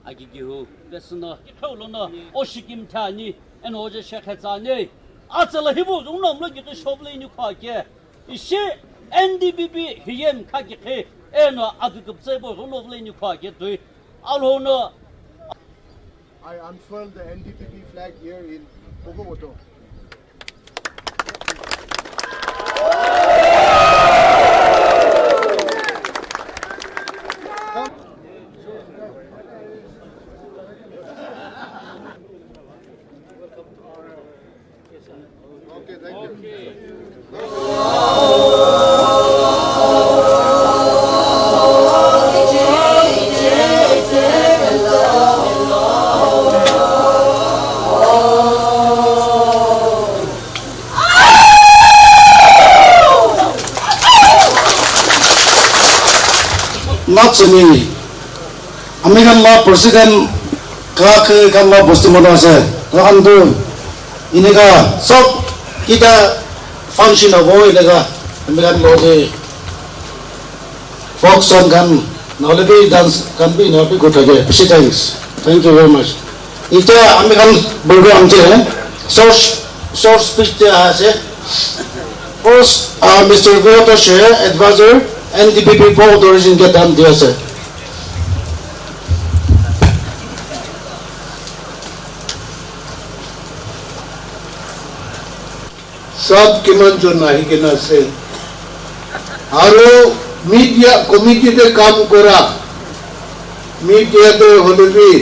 Agigihu, Besna, Holona, Oshikim Tani, and Oja Shakazane. Atzalahibu, no look at the Shovel in Yuka. Is she NDPP, Hiem Kaki, and Agabsebo, Honovle in Yuka, Alhona. I unfurled the NDPP flag here in Pughoboto. Okay, thank you. Not so many. American law president Clark kan law Boston ase. Kan tu ini ka sob kita function avoid lega American law de folk song kan knowledge dance kan be not good again. Thank you very much. Ito American program je short speech ase. First Mr. Vihoto Shohe, Advisor NDPP Pughoboto के दाम दिया से सब किमान जो नहीं के ना से आरो media committee दे काम करा मीडिया दे होले भी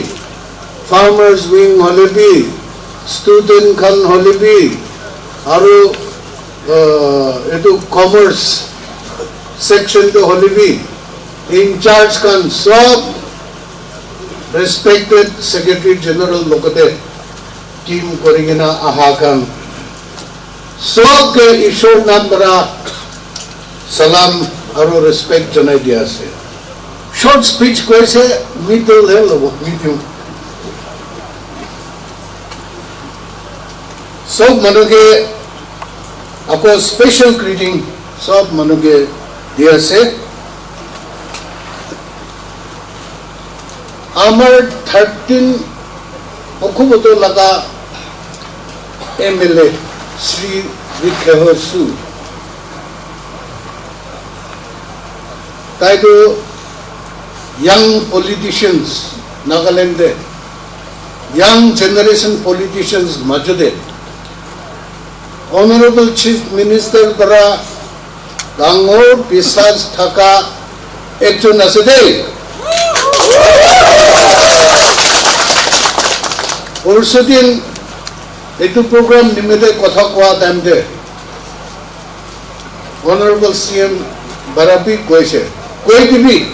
फार्मर्स विंग होले भी स्टूडेंट खान होले भी आरो एटू commerce section to Holibi, in charge can sub respected Secretary General Lokade, team Koringina Ahakan, sub ke issue number salam aro respect janai diya se. Short speech ko se middle level medium. Sub manoge apo special greeting sub manoge दिया से आमर 13 Pughoboto लगा MLA Shri विखेहो सु ताइदो young politicians Nagaland young generation politicians मौजूद Honorable Chief Minister द्वारा Gangor Pisas Thaka Ekjon Asede. Ursudin etu program nimete kotha koa time de Honorable CM Barabi koise koi tibi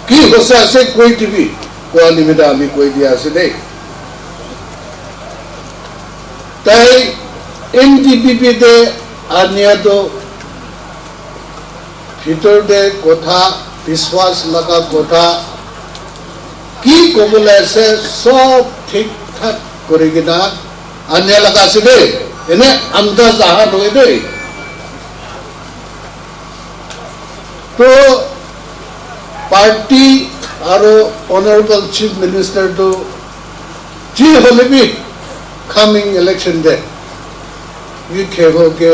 ki hosa ase koi tibi koa nimete ami koi dia asede. Tai NDPP de ania to ভিতর দে কথা বিশ্বাস লাগা কথা কি কবলে আছে সব ঠিকঠাক করে কিনা আনিয়া লাগা আছে দে এনে আন্দাজ আহা নয় দে তো পার্টি আর অনারেবল চিফ মিনিস্টার তো জি হলে be coming election they Vikheho के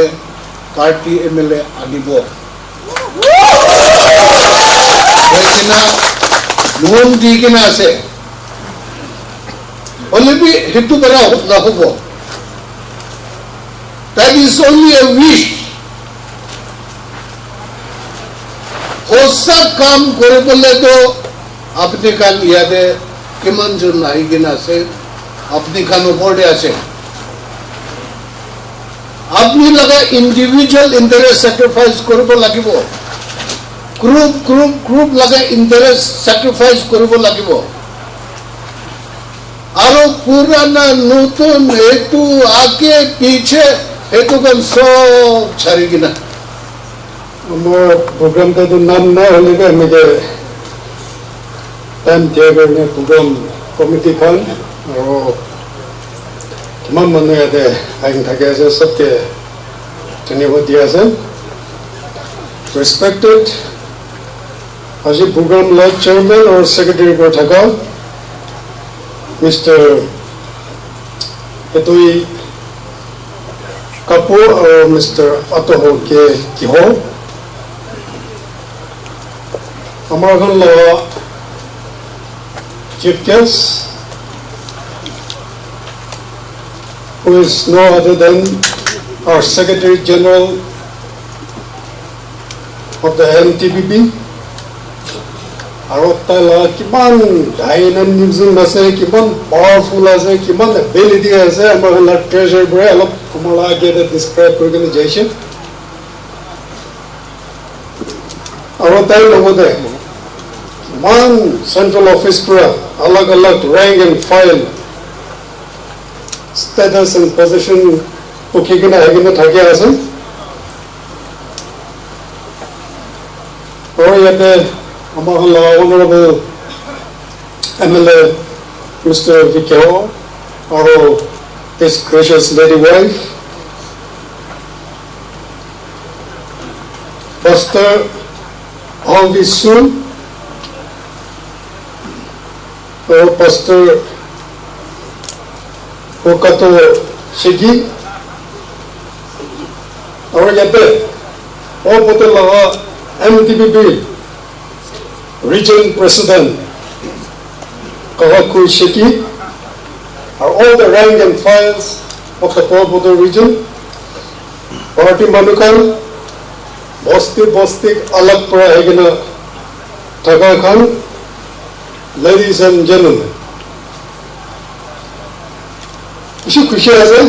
पार्टी MLA আনিব लोन दी के ना से only be हितु बड़ा ना हो that is only a wish होसा काम करे बोले तो अपने कान याद है कि मंजूर नहीं के ना से अपने कान ऊपर दे आसे अपनी लगा इंडिविजुअल इंटरेस्ट सैक्रिफाइस करे बोल लगी वो ग्रुप लगा इंटरेस्ट सैक्रिफाइस करे बोल लगी वो আরো পুরানা নতুন একটু আগে পিছে একটু কোন সব ছাড়ি কিনা আমার প্রোগ্রামটা তো নাম না হলে আমি টাইম টেবল নে প্রোগ্রাম কমিটি খান আৰু কিমান মানুহ ইয়াতে আহি থাকে আছে সবকে ধন্যবাদ দিয়া আছে ৰেসপেক্টেড আজি program led chairman or secretary for Naga, Mr. Etui Kapoor or Mr. Vikheho. American law chief guest, who is no other than our Secretary General of the NDPP. আৰু তাইলা কিমান ডাইনামিজম আছে কিমান পাৱাৰফুল আছে কিমান এবিলিটি আছে আমাৰ treasure বৰে অলপ কমলা আগে ডিসক্ৰাইব কৰি কিনে যাইছে আৰু তাই লগতে কিমান চেন্ট্ৰেল অফিচ পৰা অলগ অলগ rank and file status and position পকি কিনে আহি কিনে থাকি আছে আৰু ইয়াতে our Honorable MLA Mr. Vikheho, his gracious lady wife, Pastor Vihoto Shohe, Pastor Vihoto Shohe, our yape, all potela NDPP Region President Kawaku Sheki are all the rank and files of the Pughoboto region. Party Manukan, Bostik Alak Pra Egina Tagakan, ladies and gentlemen. Ishu Kushiase,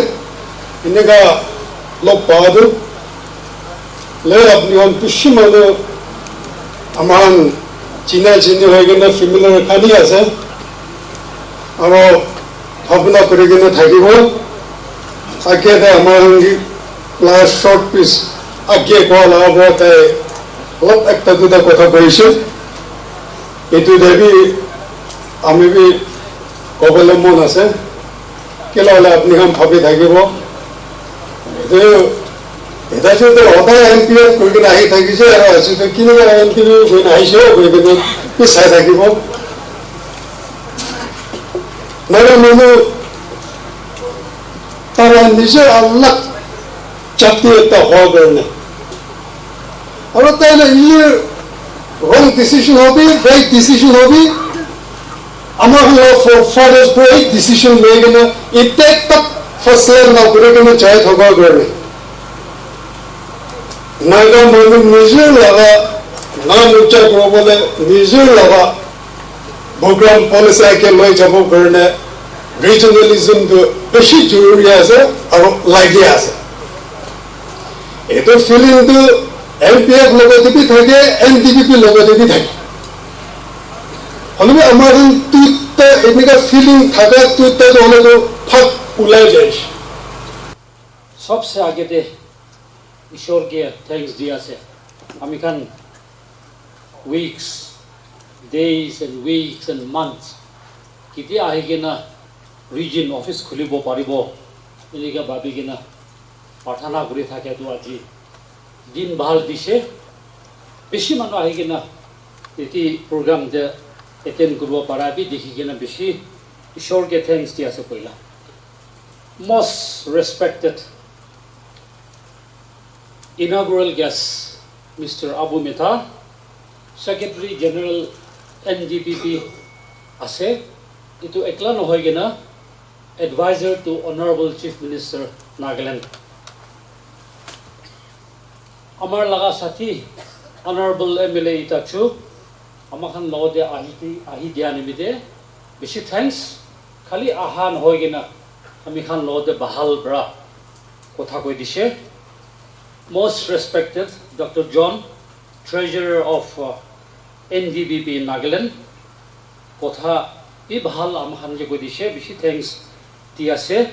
Inaga Lopadu, Lay Abnion Pushimano Aman. China Chini Hagina familiar Kani আছে আৰু ভাবনা কৰি কিনে থাকিব আগে আমাৰ last short piece আগে কোৱা লগতে অলপ একটা দুটা কথা কৈছে এইটো দেবি আমি বি কবলৈ মন আছে কেলে হলে আপুনি কাম ভাবি থাকিব এটা যদি সদায় এমপিএফ কৰি কিনে আহি থাকিছে আৰু আছে কিনেবা এমপিএফ গৈ আহিছে গৈ কিনে পিছাই থাকিব মানে মানুহ তারা নিজে আল্লাহ চাপিয়ে একটা হওয়ার কারণে আর তাহলে ইয়ে রং ডিসিশন হবে রাইট ডিসিশন হবে আমার হলো ফর ফাদার্স রাইট ডিসিশন লয়ে গেলে এটা একটা ফসল না করে কেন চাই থাকার কারণে নাগা মানুষ নিজের লাগা নাম উচ্চার করবো বলে নিজের লাগা প্রোগ্রাম পলিসি আগে লয়ে যাবার কারণে regionalism তো বেশি জরুরি আছে আর লাগি আছে এটা ফিলিং তো এলপিএফ লগতে বি থাকে এনডিপিপি লগতে বি থাকে হলে আমার তুইতে এনেকা ফিলিং থাকা তুইতে হলে তো ফাক উলাই যায় सबसे आगे दे ईश्वर के थैंक्स दिया से আমি খান weeks days and weeks and months किती आहे की ना region office খুলিব পাৰিব এনেকা ভাবি কিনা প্ৰাৰ্থনা কৰি থাকে তো আজি দিন ভাল দিছে বেছি মানুহ আহি কিনা এটি প্ৰগ্ৰাম যে এটেন্ড কৰিব পাৰাবি দেখি কিনা বেছি ঈশ্বৰকে থ্যাঙ্কস দি আছে কইলা most respected inaugural guest Mr. Abu Metha Secretary General NDPP আছে itu ekla নহয় কিনা Advisor to Honorable Chief Minister Nagaland Amar laga sathi Honorable MLA Itachu Amakan lode ahi dia nimide beshi thanks khali ahan hoy gina ami khan lode bahal bra kotha koi dise most respected Dr. John Treasurer of NDPP Nagaland kotha I bahal amhan je godishe bishi thanks diase.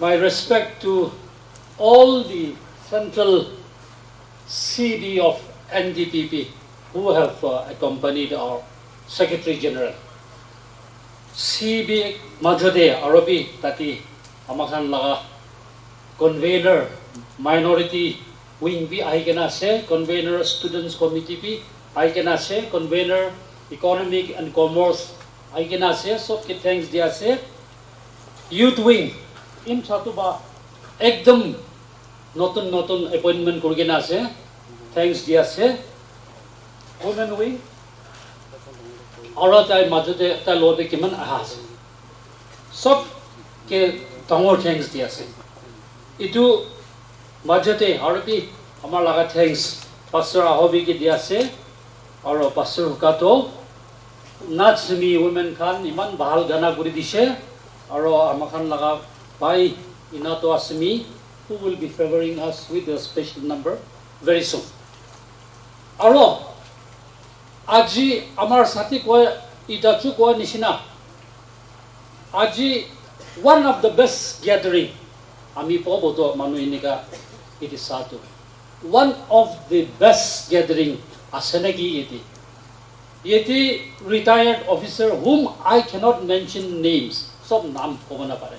My respect to all the central CD of NDPP who have accompanied our Secretary General. CB Majode Arabi Tati Amakan Laga Convener Minority Wing B I can say Convener Students Committee B I can say Convener Economic and Commerce I can say so thanks dia say Youth Wing in Chatuba Ekdom Notun appointment Kurgina say thanks dia say Women Wing Aura tai majute ta lobe kiman ahas sob ke tangor thanks dia se itu majute arabi amar laga thanks pastor ahobi ke dia se aro pastor hukato nachmi women khan iman bahal gana guri dise aro amakhan laga bai inato asmi who will be favoring us with a special number very soon aro Aji amar sati ko itachu ko nishina. Aji one of the best gathering. Ami Pughoboto manu inika it is satu. One of the best gathering asenagi yeti. Yeti retired officer whom I cannot mention names. Sob naam kobana pare.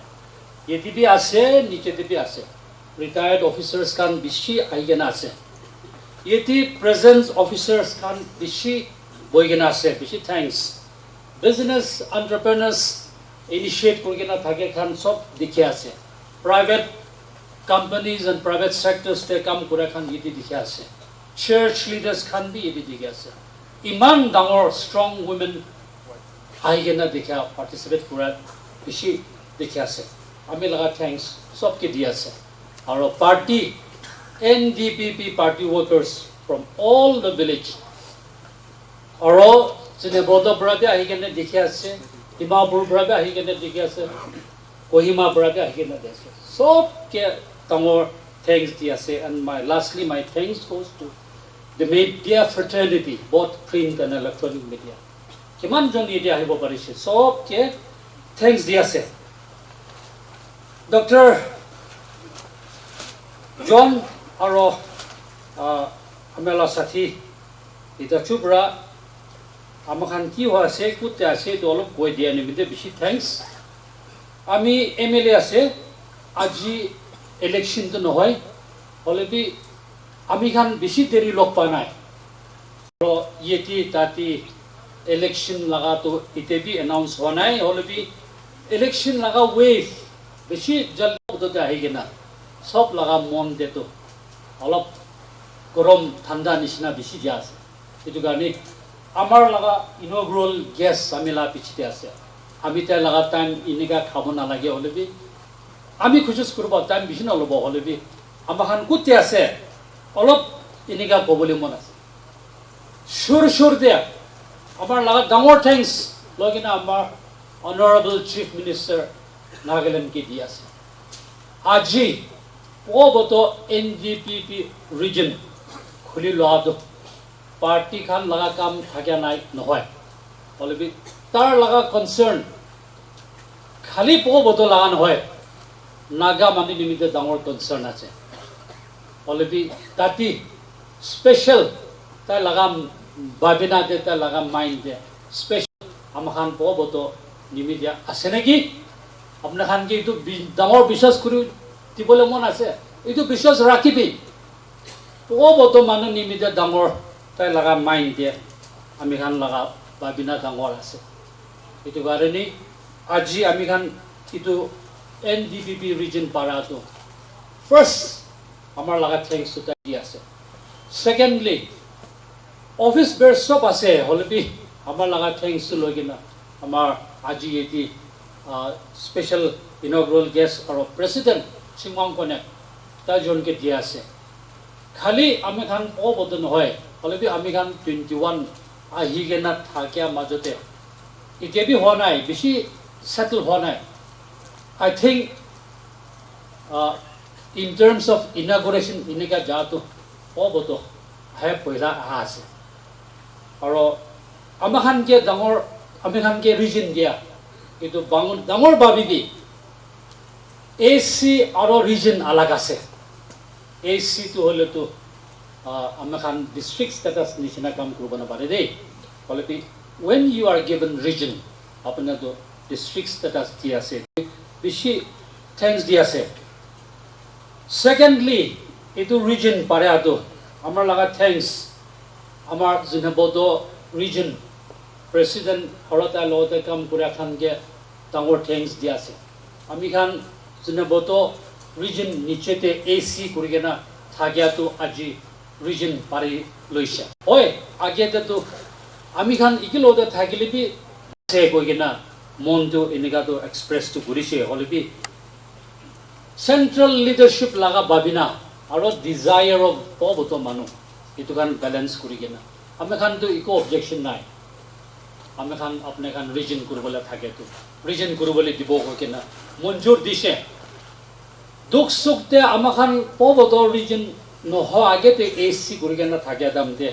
Yeti bi ase niche bi ase. Retired officers kan bishi aigena ase. Yeti presence officers kan bishi boigena ase bishi thanks. Business entrepreneurs initiate kurgena thake khan sob dikhe ase. Private companies and private sectors te kam kura khan yeti dikhe ase. Church leaders khan bi yeti dikhe ase. Iman dangor strong women aigena dikha participate kura bishi dikhe ase. Ami laga thanks sob ke diya ase. Our party NDPP party workers from all the village. Aro Zunheboto brother ahigene dikhe ase, Dimapur brother ahigene dikhe ase, Kohima brother ahigene dikhe ase. So ke tangor thanks diya ase, and lastly my thanks goes to the media fraternity, both print and electronic media. Kiman jong media ahibo parise. So ke thanks diya ase. Dr. John Aro Amela Sathi ita chubra amakhan ki ho ase kute ase dolop koi dia nimite bishi thanks ami MLA ase aji election to nohoy holebi ami khan bishi deri lok pa nai ro yeti tati election laga to ite bi announce honai holebi election laga wave bishi jal do ta higena sob laga mon de to olop gorom thanda nishina bishi jas itu gani amar laga inaugural guest amila pichite ase ami ta laga time iniga khabona lage holebi ami khushus kurba time bishi na lobo holebi amakhan kutte ase olop iniga kobole mon ase shur de amar laga dangor thanks logina amar honorable chief minister Nagaland ke diya ase aji Pughoboto NDPP region khuli loado party khan laga kam thakya nai nohoy holebi tar laga concern khali Pughoboto laga nohoy Naga mani nimite dangor concern ase holebi tati special ta laga babina de ta laga mind de special amakhan Pughoboto nimite ase naki apna khan ke itu dangor bishwas kuru tibole mon ase itu bishwas rakibi Pughoboto manu nimite dangor ta laga mind de ami khan laga babina dangor ase itu gareni aji ami khan itu NDPP region para to first amar laga thanks to ta ase secondly office bear sob ase holebi amar laga thanks to logina amar aji eti special inaugural guest or president Singwang Connect ta jon ke dia ase khali ami khan Pughoboto nohoy holebi ami khan 21 ahigena thakya majote ite bi honai bishi settle honai I think in terms of inauguration inika jato Pughoboto hai poila ase aro amakhan ke dangor আমি খানকে reason দিয়া কিন্তু ডাঙৰ ভাবিবি AC আৰু region আলাগ আছে AC তো হলে তো আমি খান ডিস্ট্ৰিক্ট স্ট্যাটাস নিচিনা কাম কৰিব নাপাৰে দেই হলে when you are given region আপোনাৰ তো ডিস্ট্রিক্ট স্ট্যাটাস দি আছে বেছি থ্যাঙ্কস দি আছে সেকেন্ডলি এটো রিজন পাৰে আটো আমাৰ লাগা থ্যাঙ্কস আমাৰ Zunheboto region প্ৰেসিডেন্ট হৰতা লতে কাম কৰে খানকে ডাঙৰ থ্যাঙ্কস দি আছে আমি খান Zunheboto region নিচেতে AC কৰি কেনা থাকিয়াটো আজি region পাৰি লৈছে হয় আগেতে তো আমি খান ইকিলতে থাকিলে বি সে কৈ কেনা মনটো এনেকাটো এক্সপ্রেস তো কৰিছে হলে বি সেন্ট্ৰাল লিডাৰশিপ লাগা ভাবিনা আৰু ডিজায়াৰ অফ Pughoboto মানুহ এটো খান ব্যালেন্স কৰি কেনা আমি খান তো ইকো অবজেকশন নাই আমি খান আপনি খান রিজন কৰিবলৈ থাকে তো ৰিজন কৰিবলৈ দিব কৈ কেনা মঞ্জুৰ দিছে দুখ সুখতে আমাৰ খান Pughoboto ৰিজন নহ আগেতে AC কৰি কেনা থাকে দামতে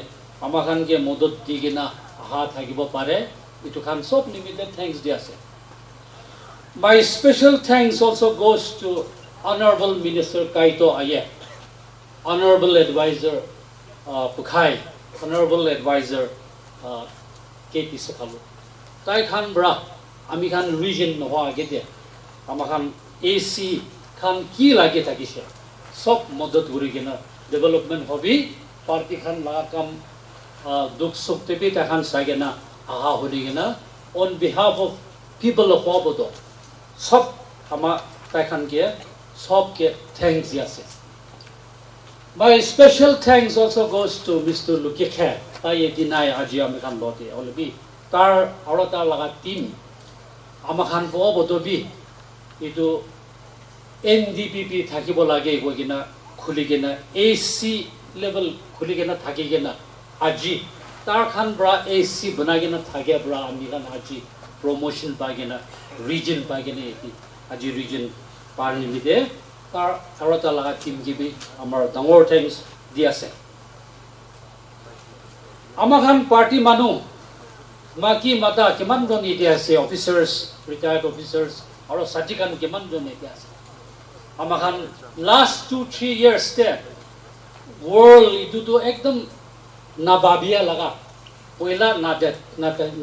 আমাৰ খানকে মদত দি কেনা আহা থাকিব পাৰে এটো খান সব নিমিতে থ্যাঙ্কস দি আছে My special thanks also goes to Honorable Minister Kaito Aye, Honorable Advisor Pughoboto, Honorable Advisor KP Sekhalu. Tai khan bra, ami khan region no agete, ama khan AC khan ki lage thakise, sob madad guri kena development hobi, party khan laga kam dukh sukh te bi ta khan sagena aha hori kena on behalf of people of Pughoboto, sob ama tai khan ke sob ke thanks yase. My special thanks also goes to Mr. Vikheho. Tai dinai aji ami khan lote olbi tar aro tar laga team ama khan Pughoboto bi itu NDPP thakibo lage goigina khuligena AC level khuligena thakigena aji tar khan bra AC banagena thage bra ami khan aji promotion pagena region pagena aji region parni mide tar aro tar laga team gibi amar dangor thanks di ase আমাৰ খান party মানুহ মাকি মাতা কিমান জন এতিয়া আছে অফিচাৰ্স retired অফিচাৰ্স আৰু সাজিকান কিমান জন এতিয়া আছে আমাৰ খান লাষ্ট 2-3 ইয়াৰ্স তে ওয়ার্ল্ড ইটো একদম না ভাবিয়া লাগা পয়লা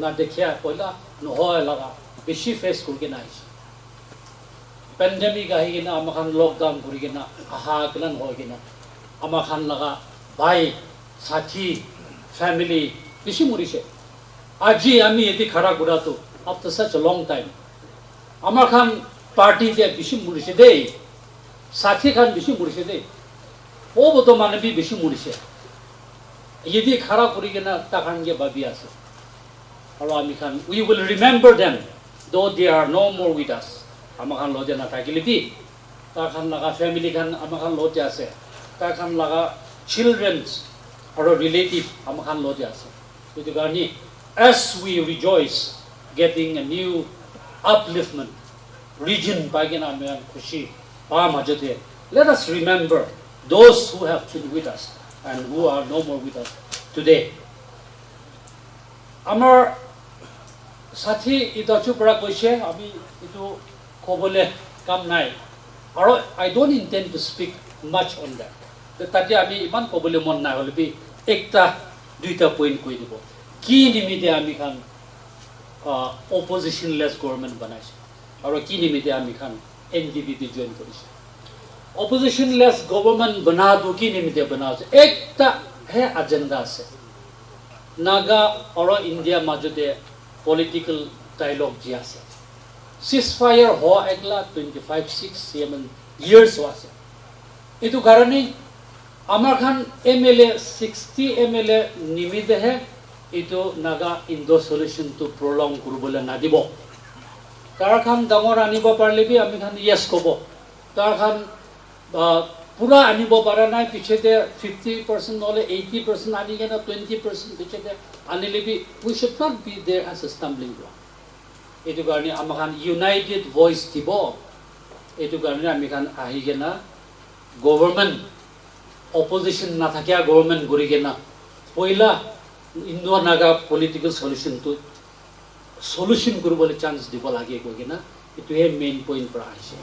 না দেখিয়া পয়লা নহয় লাগা বেছি ফেস কৰি নাই পেন্ডেমিক আহি কিনা আমাৰ খান লকডাউন কৰি কিনা আহা গলন হৈ কিনা আমাৰ খান লাগা ভাই সাথী family বেশি মরিছে আজি আমি এটি খাড়া করা তো after such a long time আমার খান পার্টি তে বেশি মরিছে দেই সাথী খান বেশি মরিছে দেই Pughoboto মানে বি বেশি মরিছে এদি খাড়া করি কেনা তা খান গে ভাবি আছে আর আমি খান we will remember them though they are no more with us আমার খান লজে না থাকিলে বি তা খান লাগা ফ্যামিলি খান আমার খান লজে আছে তা খান লাগা children's or relative amakhan lote ase etu garni as we rejoice getting a new upliftment region pagena amen khushi pa majate let us remember those who have been with us and who are no more with us today amar sathi ita chupra koise ami etu kobole kam nai aro I don't intend to speak much on that তাতে আমি ইমান কবলে মন না হলে B একটা দুইটা point কই দিব কি নিমিতে আমি খান অপোজিশন লেস গভর্নমেন্ট বানাইছে আর কি নিমিতে আমি খান NDPP জয়েন করিছে অপোজিশন লেস গভর্নমেন্ট বনা তো কি নিমিতে বানাছে একটা হে এজেন্ডা আছে নাগা আর ইন্ডিয়া মাজতে পলিটিক্যাল ডায়ালগ জি আছে সিজফায়ার হ একলা 25-6 years আছে এটো কারণে আমার খান MLA 60 MLA নিমিতে হে এটো নাগা ইন্দো সলিউশন তো প্রলং করবলে না দিব তার খান ডাঙর আনিব পারলে বি আমি খান ইয়েস কব তার খান পুরা আনিব পারা নাই পিছেতে 50% নহলে 80% আনি কেনা 20% পিছেতে আনিলে be we should not be there as a stumbling block এটো কারণে আমার খান ইউনাইটেড ভয়েস দিব এটো কারণে আমি খান আহি কেনা government opposition na thakya government gori gena poila indo naga political solution to solution কৰিবলৈ chance দিব লাগে কৈ কিনা এটোহে মেইন পইণ্ট পৰা আহিছে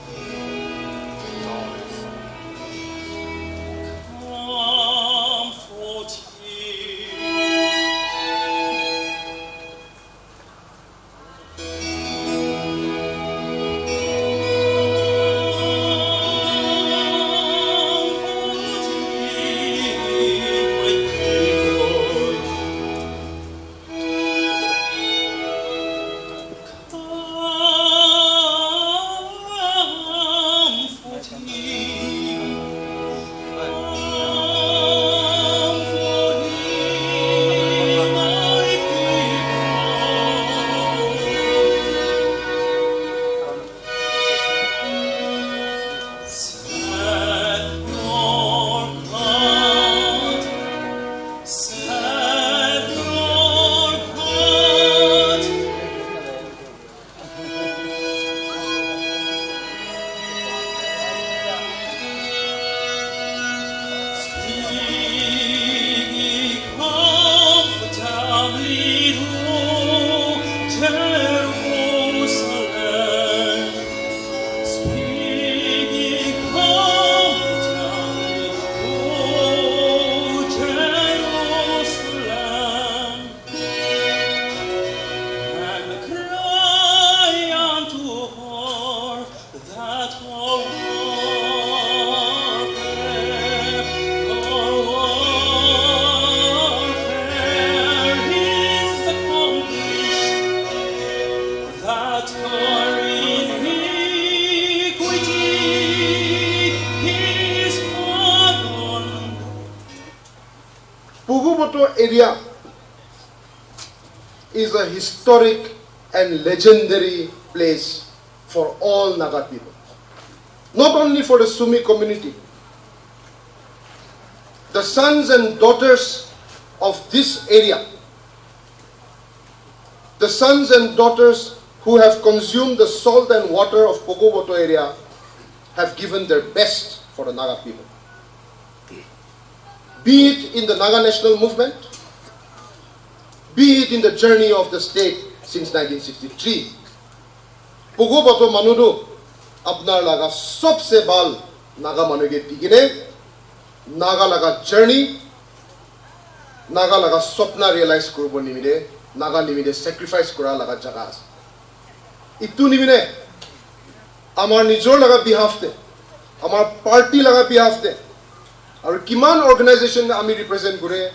Pughoboto area is a historic and legendary place for all Naga people. Not only for the Sumi community. The sons and daughters of this area, the sons and daughters who have consumed the salt and water of Pughoboto area have given their best for the Naga people. Be it in the Naga national movement, be it in the journey of the state since 1963. Pughoboto manudu apnar laga sabse bal Naga manuge digine Naga laga journey, Naga laga sopna realize korbo nimide, Naga nimide sacrifice kora laga jaga ase. Itu nimide amar nijor laga behalf te, amar party laga behalf te, aru kiman organization ami represent kore,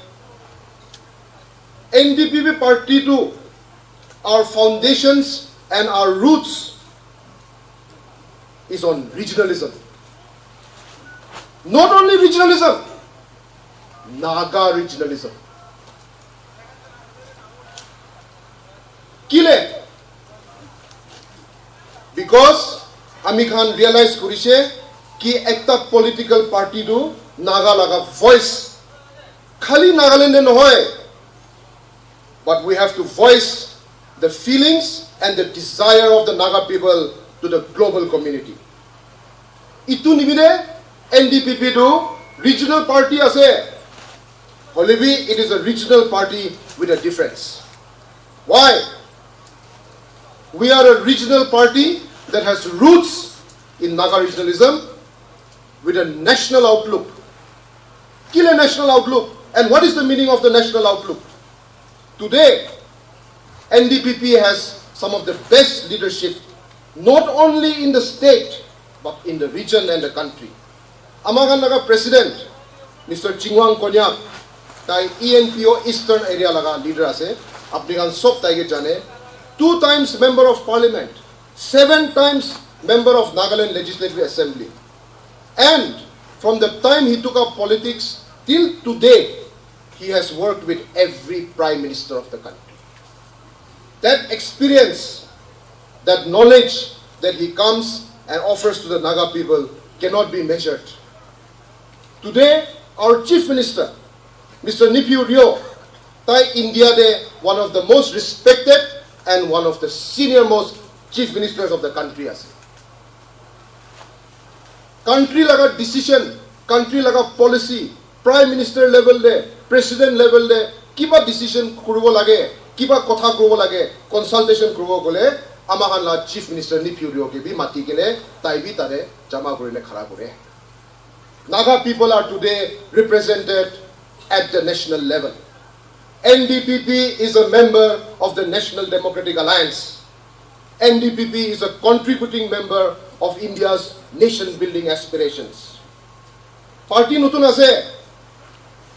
NDPP party to our foundations and our roots is on regionalism. Not only regionalism, Naga regionalism. Kile? Because ami khan realize kurise ki ekta political party to Naga laga voice khali Nagaland no hoy, but we have to voice the feelings and the desire of the Naga people to the global community. Itu nimide NDPP to regional party ase. However, it is a regional party with a difference. Why? We are a regional party that has roots in Naga regionalism with a national outlook. Kill a national outlook. And what is the meaning of the national outlook? Today, NDPP has some of the best leadership, not only in the state, but in the region and the country. Amagan Naga President, Mr. Chingwang Konyak, tai ENPO Eastern Area laga leader ase, apni kan sob taige jane, 2 times member of parliament, 7 times member of Nagaland Legislative Assembly. And from the time he took up politics till today, he has worked with every prime minister of the country. That experience, that knowledge that he comes and offers to the Naga people cannot be measured. Today, our Chief Minister, Mr. Nipiu Rio, tai India de one of the most respected and one of the senior most Chief Ministers of the country ase. Country laga decision, country laga policy, Prime Minister level de, President level de, kiba decision kuribo lage, কিবা কথা কৰিব লাগে consultation কৰিব গলে আমাখান লা chief minister নি পিউরিওকে B মাতি কেনে তাই বি তারে জমা করিলে খাড়া করে Naga people are today represented at the national level. NDPP is a member of the National Democratic Alliance. NDPP is a contributing member of India's nation-building aspirations. Party nutun ase,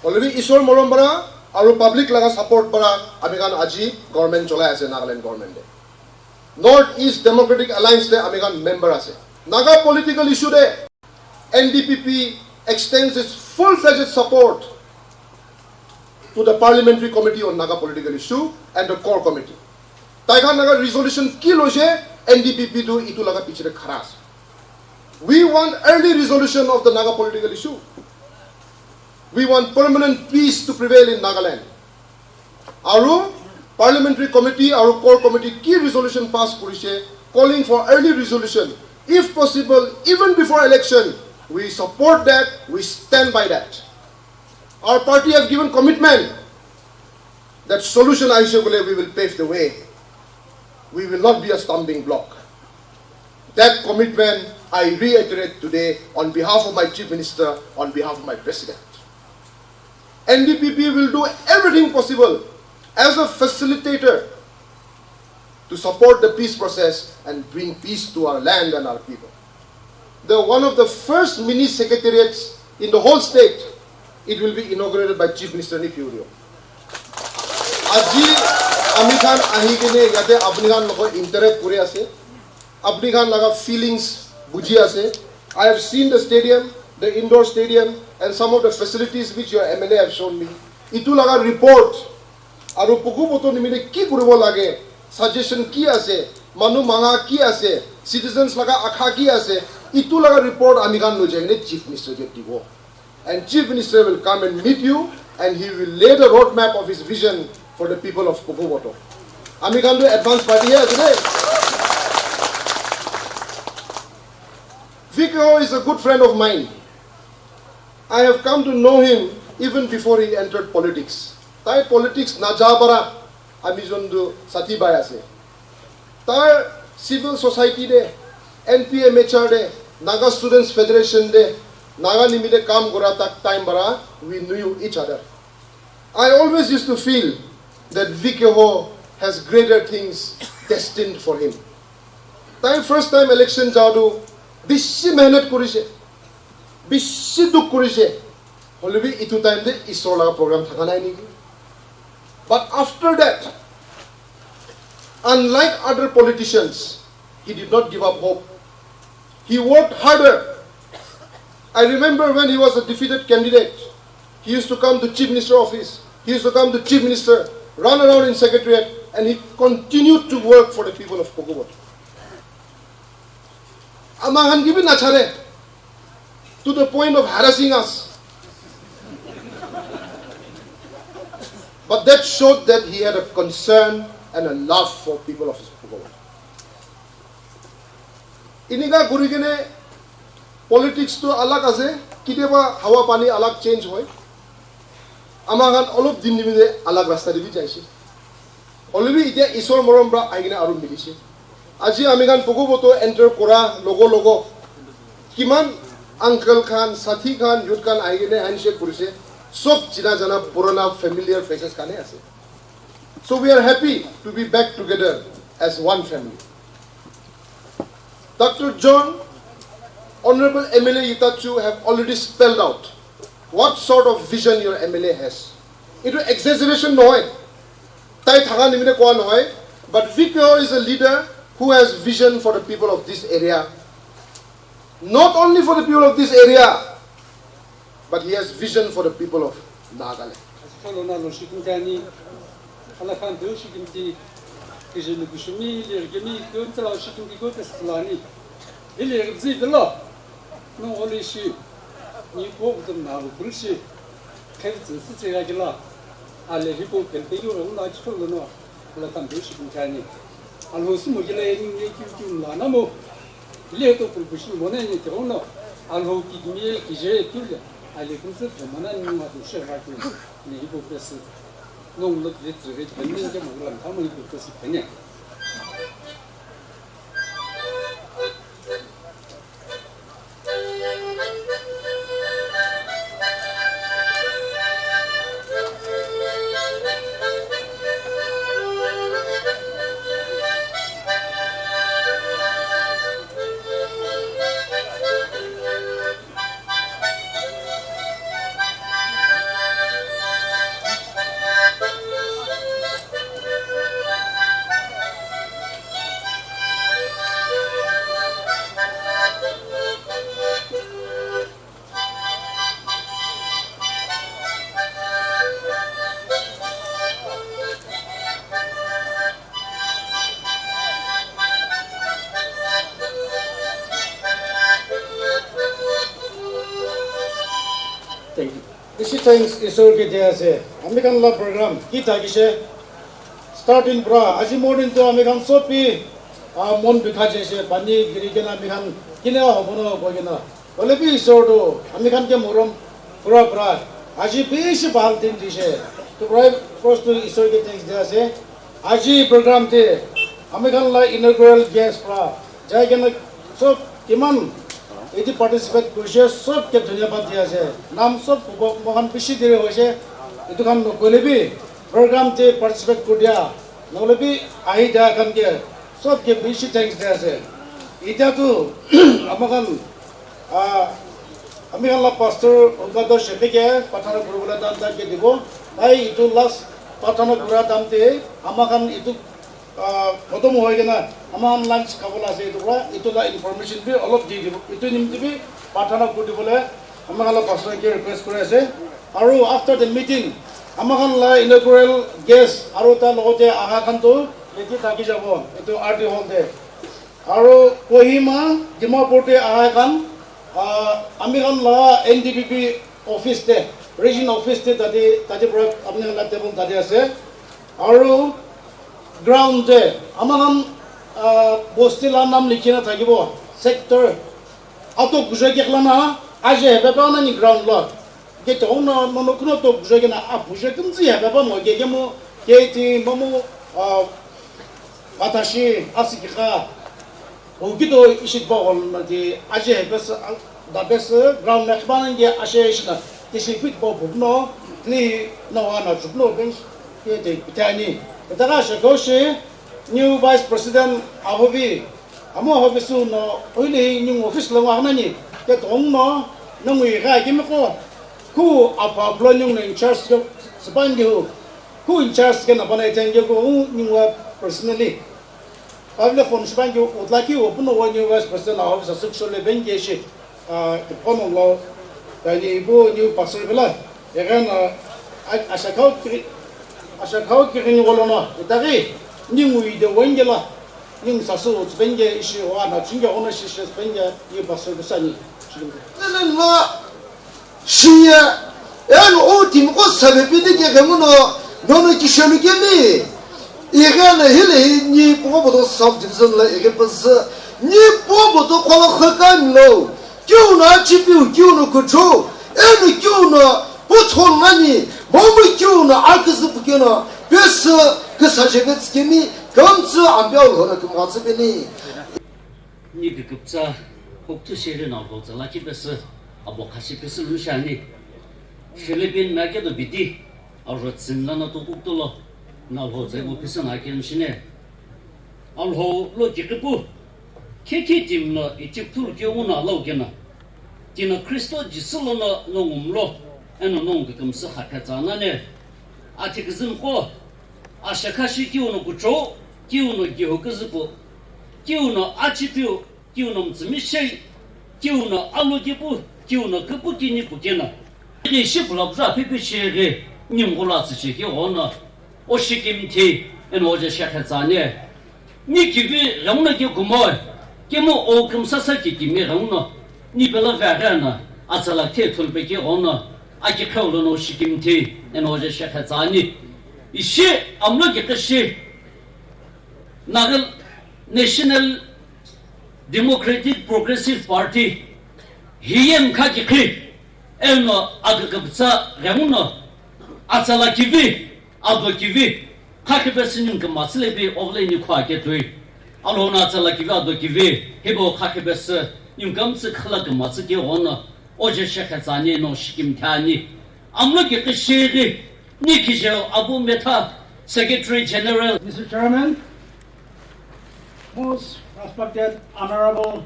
already Ishwar morom bara, aru public laga support bara, amikan aji government cholai ase Nagaland government de. North-East Democratic Alliance de amikan member ase. Naga political issue de, NDPP extends its full-fledged support to the Parliamentary Committee on Naga Political Issue and the Core Committee. Taikan Naga resolution ki loje NDPP do itu laga pichre kharas. We want early resolution of the Naga political issue. We want permanent peace to prevail in Nagaland. Aru Parliamentary Committee, aru Core Committee key resolution pass kurise calling for early resolution. If possible, even before election, we support that, we stand by that. Our party has given commitment that solution Aishagule we will pave the way. We will not be a stumbling block. That commitment I reiterate today on behalf of my Chief Minister, on behalf of my President. NDPP will do everything possible as a facilitator to support the peace process and bring peace to our land and our people. One of the first mini secretariats in the whole state, it will be inaugurated by Chief Minister Pughoboto. Aji amikhan ahi kene yate apni khan logo interact kore ase, apni khan laga feelings buji ase. I have seen the stadium, the indoor stadium, and some of the facilities which your MLA have shown me. Itu laga report. Aru Pughoboto nimine ki kuribo lage, suggestion ki ase, manu manga ki ase, citizens laga akha ki ase. Itu laga report amikhan lo jayenge Chief Minister ke dibo. And Chief Minister will come and meet you, and he will lay the roadmap of his vision for the people of Pughoboto. Amikhan lo advance party hai today. Vikheho is a good friend of mine. I have come to know him even before he entered politics. Tai politics na jabara ami jondu sathi bai ase. Tai civil society de, NPMHR de, Naga Students Federation de, Naga nimide kam gora tak time bara, we knew each other. I always used to feel that Vikheho has greater things destined for him. Tai first time election jadu, bishi mehnat korise, bishi duk korise. Holebi itu time de isor laga program thaka nai niki. But after that, unlike other politicians, he did not give up hope. He worked harder. I remember when he was a defeated candidate, he used to come to Chief Minister office, he used to come to Chief Minister, run around in Secretariat, and he continued to work for the people of Pughoboto. Amahan gibi nachare, to the point of harassing us. But that showed that he had a concern and a love for people of Pughoboto. Iniga gurigene politics to alag ase, kiteba hawa pani alag change hoy. Amagan olop din nimide alag rasta dibi jaise. Already itia isor morom bra aigine aru milise. Aji amigan Pughoboto enter kora logo kiman uncle khan, sathi khan, youth khan aigine handshake kurise. Sob china jana purana familiar faces kane ase. So we are happy to be back together as one family. Dr. John, Honorable MLA Itachu have already spelled out what sort of vision your MLA has. It is exaggeration noy. Tai thaga nimine kwa noy. But Vikheho is a leader who has vision for the people of this area. Not only for the people of this area, but he has vision for the people of Nagaland. 弄了这只会本人这么乱，他们都是本人。Isi thanks isor ke dia se American law program kita kise starting pra aji modern to American sopi mon bikhaje se pani girigena American kine hobono bogena bole bi isor do American ke morom pura pura aji besh bal din dise to right first to isor ke thanks dia se aji program te American law inaugural guest pra jai gena so kiman এটি participate কৰিছে সবকে ধন্যবাদ দিয়া আছে নাম সব মহান বেশি দেৰি হয়েছে এটু কাম নকলেবি প্ৰোগ্ৰামতে পাৰ্টিসিপেট কৰি দিয়া নকলেবি আহি দিয়া কামকে সবকে বেশি থ্যাঙ্কস দিয়া আছে এটাতো আমাকান আমি আল্লাহ পাস্টর উদ্বোধন শেখে পাঠানো কৰিবলৈ দাম তাকে দিব তাই ইটো লাস্ট পাঠানো কৰা দামতে আমাকান ইটো খতম হৈ গেনা আমাৰ লাঞ্চ খাবলৈ আছে এইটো ইনফৰমেশ্যন বি অলপ দি দিব এইটো নিমিত্তে বি প্ৰাৰ্থনা কৰি দিবলৈ আমাক অলপ পাৰ্চনেলকে ৰিকুৱেষ্ট কৰি আছে আৰু আফটাৰ দ্য মিটিং আমাক ইনগুৰেল গেষ্ট আৰু তাৰ লগতে আহাখানটো এটি থাকি যাব এইটো আৰ ডি হলতে আৰু কহিমা ডিমাপুৰতে আহাখান আমি NDPP অফিচতে ৰিজন অফিচতে তাতে পৰা আপুনি টেবুল তাতে আছে আৰু ground আমাকান বস্তিলাৰ নাম লিখি না থাকিব সেক্টৰ আটো গুজে গেলা না আজে হেবা না নি গ্ৰাউণ্ড লত কে তো ন কোনো তো গুজে না আ গুজে কমজি হেবা মই কে মো কেটি মমো বাতাসি আসিকা ও কিতো ইসিত বল মানে আজে হেবা দা বেস গ্রাউন্ড নেখবান গে আসে ইসনা তিসি পিট ববনো নি নওয়ানা জুবনো বেঞ্চ কে তে পিটানি Daga Shakoshi, new Vice President Ahobi, Amo Hobisu no, only new office Lawanani, get on no, no we rag him for who up our blowing in charge of Sabangu, who in charge can upon a ten you go, new personally. I've left from Sabangu would like you open one new Vice President Office of sexually bengashi, the common law, by the new Pastor Villa. Again, I shall call. Ashakau kirin wolona itari ningu ide wengela ning sasu spenge ishi wana chinga ona shishi spenge ye baso kusani nanan ma shiya en o tim ko sabebi de ke gamuno nono kisholu gemi igana hele ni Pughoboto South Division la ege pas ni Pughoboto kola khakan lo kyuna chipiu kyuna kucho en kyuna puthon mani Bomu kyuna arkası bugüne biz kısaca kimi gamsı ambil olarak kumgatsı beni. Ni gıpça huktu şehrin algıcılar ki biz abokası biz lüşani Filipin merkezi bidi arıtsınlana tukuktulo nalhoze bu pisan hakenşine alho lo gıpı keki dimla içip Türkiye ona logena dina Kristo cisilona nongumlo eno nong gımsı hakatana ne atikizim ko aşakaşı ki onu kuço ki onu giho kızı bu ki onu açıpıyor ki onu mzımışey ki onu alu gibi ki onu kıpı kini bu gena ne işi bulabza pipi şehri nimgulası çeki ona o şekimti eno oca şakatane ni gibi ramna ki kumoy ki mu o kımsasa ki kimi ramna ni bela verena atsalak te tulbeki ona Aki kavlan o şikimti en hoca şakatani işi amla gitişi Naga National Democratic Progressive Party hiyem kaki eno agıgıpsa remuno atala gibi ado kivi khakibesinim ke maslebi ovleni khwake tui alona tsala kivi ado kivi hebo khakibes nimkamse khala ke masge ona oje shekha zani no shikim thani amlo ke qishiri nikije abu Metha Secretary General. Mr. Chairman, most respected Honorable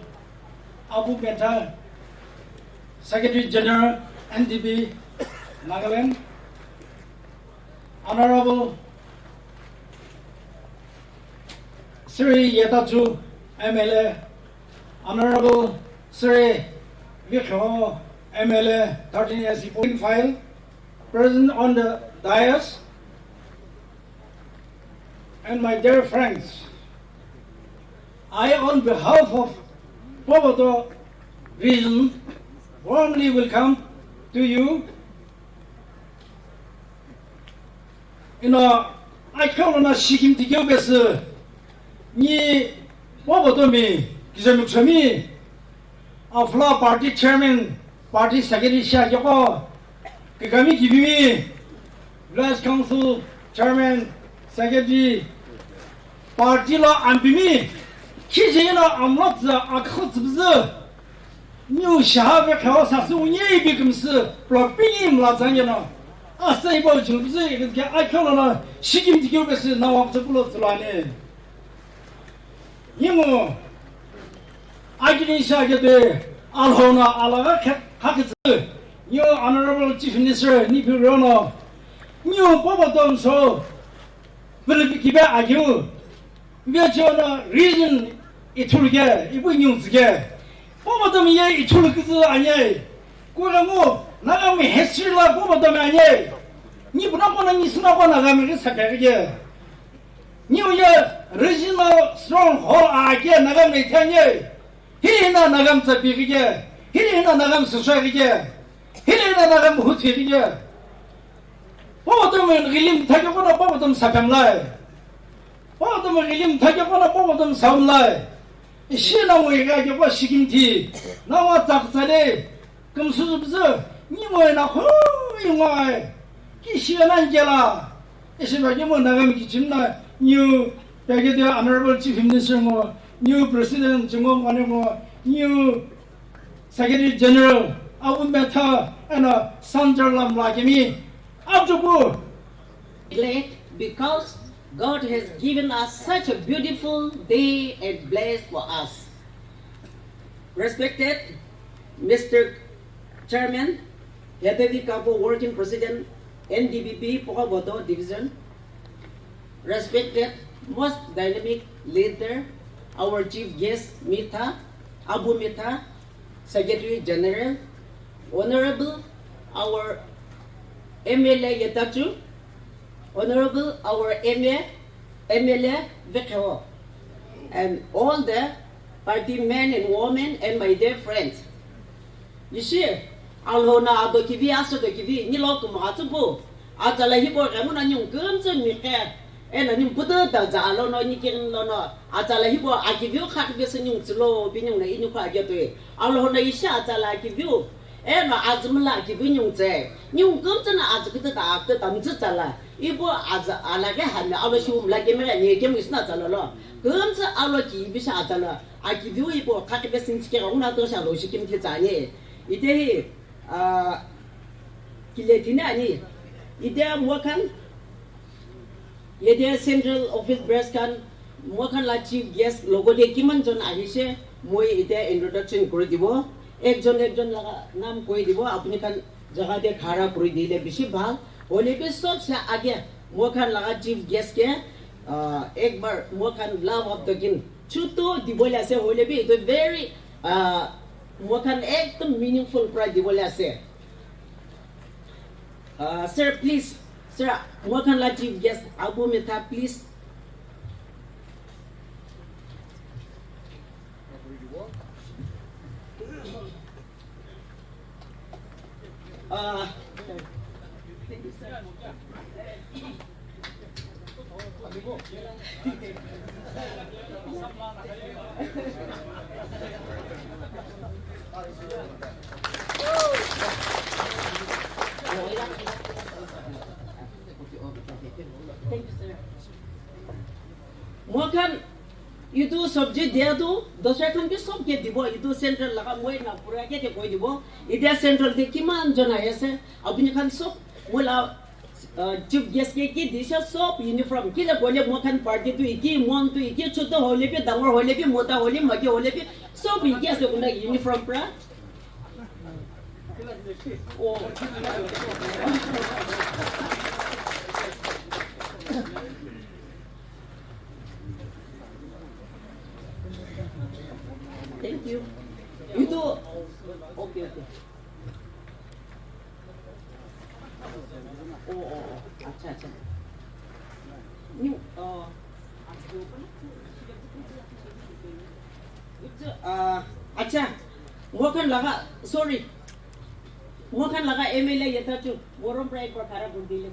Abu Metha, Secretary General NDP Nagaland, Honorable Sri Yetachu MLA, Honorable Sri Vikheho MLA, 13 years in file, present on the dais, and my dear friends, I, on behalf of Pughoboto region, warmly welcome to you. I call on a Shikim Tikyobes, Ni Pughoboto me, Kizamukshami, of Law Party Chairman, Party Secretary Shakyo, Kagami Kibimi, Vice Council Chairman, Secretary, Party Law Ambimi, Kijina Amlotza, Akhutz, New Shahab House as Uni becomes Propim Lazanino. I say about you, I call on a Shikim Tikubes now of the Bulotulane. You I didn't shag it, Alhona Alaka Hakatsu, your Honorable Chief Minister Nipirono, new Pughoboto so. Will be given a you. We are region it will get, it will use get. Pughoboto ye, it will get a ye. Kuramo, Nagami history like Pughoboto ye. Nipana Nisnapana Gami Sakaya. New Year, regional stronghold again, Nagami 10 years. He in a Nagam Sapigi, he in a Nagam Society, he in a Nagam Huti. Pughoboto Rilim Takapona Pughoboto Sakamlai. Pughoboto Rilim Takapona Pughoboto Samlai. Shina Wega was Shikim tea. Now what Taksade comes to observe. Nimoina, who you are? Kishian Angela. Is it like you want Nagam new Honorable Chief Minister, new President Jumbo Manemo, new Secretary General Abu Metha, and a Sandra Lam like me. Glad because God has given us such a beautiful day and blessed for us. Respected Mr. Chairman, Heavy Couple Working President, NDPP Pughoboto Division, respected most dynamic leader, our chief guest Metha, Abu Metha, Secretary General, Honorable our MLA Yetachu, Honorable our MLA Vikheho, and all the party men and women and my dear friends. You see, Alhona Adokivi Asodokivi, Nilok Matubu, Atalahibo Ramuna New Gumson Mika, and a new Buddha Zalono Nikin Lono, Atalahibo, I give you Hakibis slow opinion in Inuka Gateway. Alhona Isha Atalakivu. Azumla giving you say, you come to Azakita after Tamzala. Ibo as Alagahan, our shoe like a man, you is not a law. Comes Alaki Bishatala. I give you Ibo Kakabes in Skerona Dosalo, she came to Tanya. Ide Kiletinani. Ide Mokan Yede Central Office Breast Can Mokan La Chief Guest Logo de Kimanton Ahishe, Moy Ide introduction Kurdibo. একজন নাম কই দিব আপনি খান জায়গাতে খাড়া করে দিলে বেশি ভাল হলে বে সবসে আগে মোখান লাগা চিফ গেস্ট কে একবার মোখান লাভ অফ দ্য কিং ছোট দিবলে আছে হলে বে ইট ভেরি মোখান একদম মিনিংফুল প্রাইজ দিবলে আছে স্যার প্লিজ স্যার মোখান লা chief guest Abu Metha please thank you, sir. Mokan itu subject dia tu dosa kan ke sob ke dibo itu central laga moi na pura ke koi dibo ida central de kiman jona ese abuni kan sob mola chief guest ke ki disha sob uniform ki la gole mokan party tu iki mon tu iki choto hole pe dangor hole pe mota hole mage hole pe sob iki ase kunda uniform pra oh thank you. Itu okay. Oh. Acha. Ni acha. Mokan laga MLA yata chu. Morom pra ek baar khara bundile.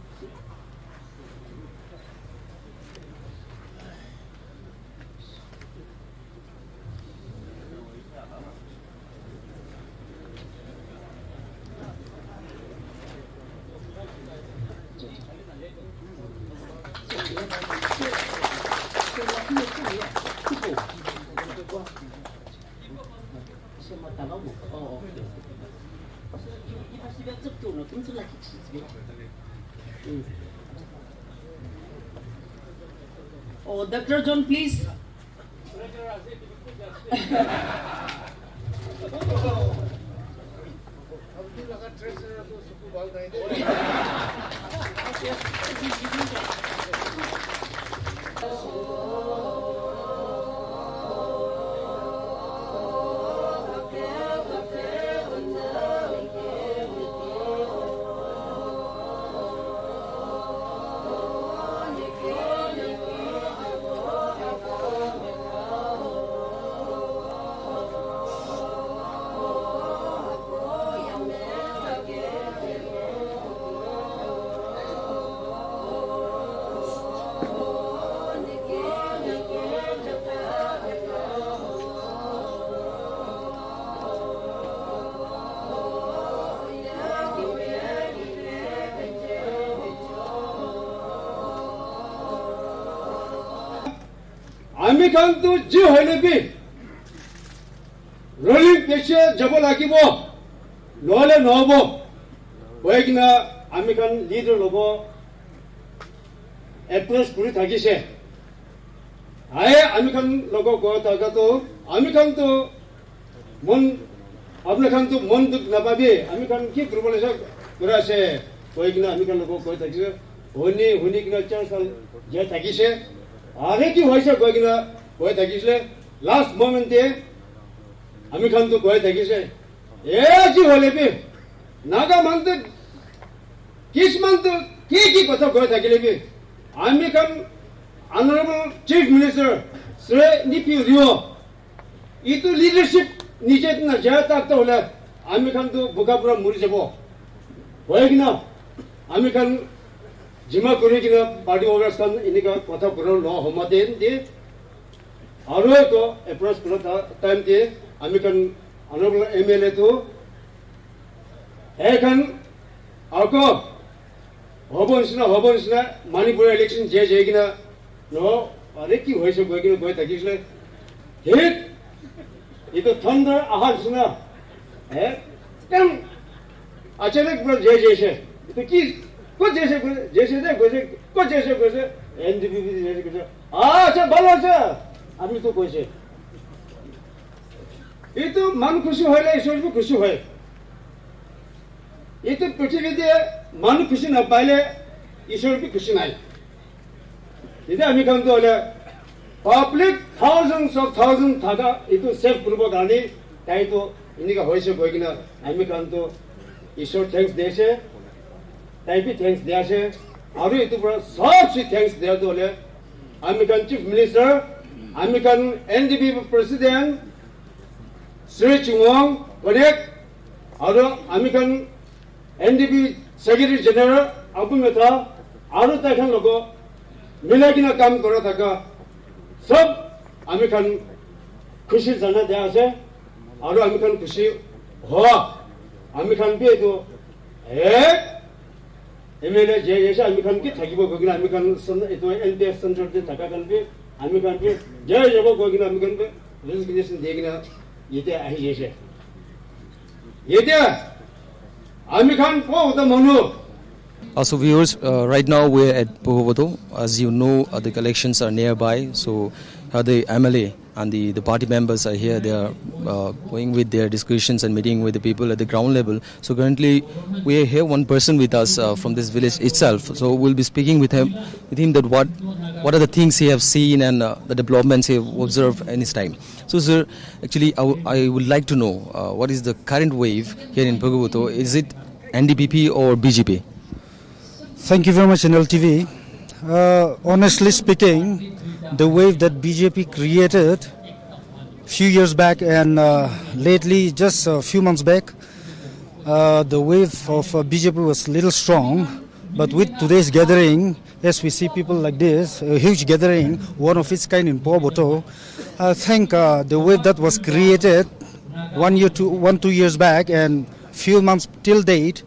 Oh, Dr. John, please. আমি কিন্তু যি হলে B rolling পেছে যাব লাগিব নহলে নহব হয় কিনা আমি কান লিডার লব এপ্রোচ করে থাকিছে আয়ে আমি কান লগ কয় থাকাতো আমি কান তো মন আপনি কান তো মন দুঃখ নাপাবি আমি কান কি করব লাগে করে আছে হয় কিনা আমি কান লগ কয় থাকিছে হনি কিনা 4 সাল যে থাকিছে আগে কি হয়েছে কয় কিনা কয় থাকিছিলে লাস্ট মোমেন্টে আমি খান তো কয় থাকিছে কি হলে বি নাগা মানতে কিছুমান তো কি কথা কয় থাকিলে বি আমি খান honourable chief minister Shri Neiphiu Rio ইটো লিডারশিপ নিজে না যা থাকতে হলে আমি খান তো বোকা পুরা মরি যাব হয় কিনা আমি খান जिमा करे किना party organise kan ini ka kotha koro no homaten de aro to approach koro time de ami kan honorable MLA to ekan ako hobon sina manipur election je kina no are ki hoise koi kina koi takisle hit ito thunder ahar sina tam achanak bro je ito ki को जैसे NDPP जैसे कुछ अच्छा ভালো আছে আমি তো কইছে এই তো মান খুশি হইলে ঈশ্বর भी খুশি হয় এই তো পৃথিবীতে মান খুশি না পাইলে ঈশ্বর भी খুশি নাই এটা আমি কাম তো হলে পাবলিক থাউজেন্ড থাকা এই তো সেভ করব গানি তাই তো ইনিকা হইছে কই কিনা আমি কাম তো ঈশ্বর থ্যাঙ্কস দেছে তাইপি থ্যাঙ্কস দেয়া আছে আর এতো পুরো সবসে থ্যাঙ্কস দেয়া তো হলে আমেরিকান চিফ মিনিস্টার আমেরিকান NDPP প্রেসিডেন্ট শ্রী চুমং অনেক আর আমেরিকান NDPP secretary general Abu Metha আর তাইখান লোক মিলাকিনা কাম করা থাকা সব আমেরিকান খুশি জানা দেয়া আছে আর আমেরিকান খুশি হওয়া আমেরিকান বি তো MLA je yesha ami kan ki thakibo gogina ami kan eto NPS center de thaka kan bi हामी kan के जय जब गइकिन हामी kan resignation दिएकिन यते आइजेछ यते हामी kan po the monu. So viewers, right now we're at Pughoboto. As you know, the elections are nearby, so the MLA and the party members are here. They are going with their discussions and meeting with the people at the ground level. So currently we are here one person with us from this village itself. So we'll be speaking with him that what are the things he have seen and the developments he have observed in his time. So sir, actually I would like to know what is the current wave here in Pughoboto. Is it NDPP or BJP? Thank you very much, NLTV. Honestly speaking, the wave that BJP created a few years back and lately, just a few months back, the wave of BJP was a little strong. But with today's gathering, as we see people like this, a huge gathering, one of its kind in Pughoboto, I think the wave that was created 2 years back and few months till date,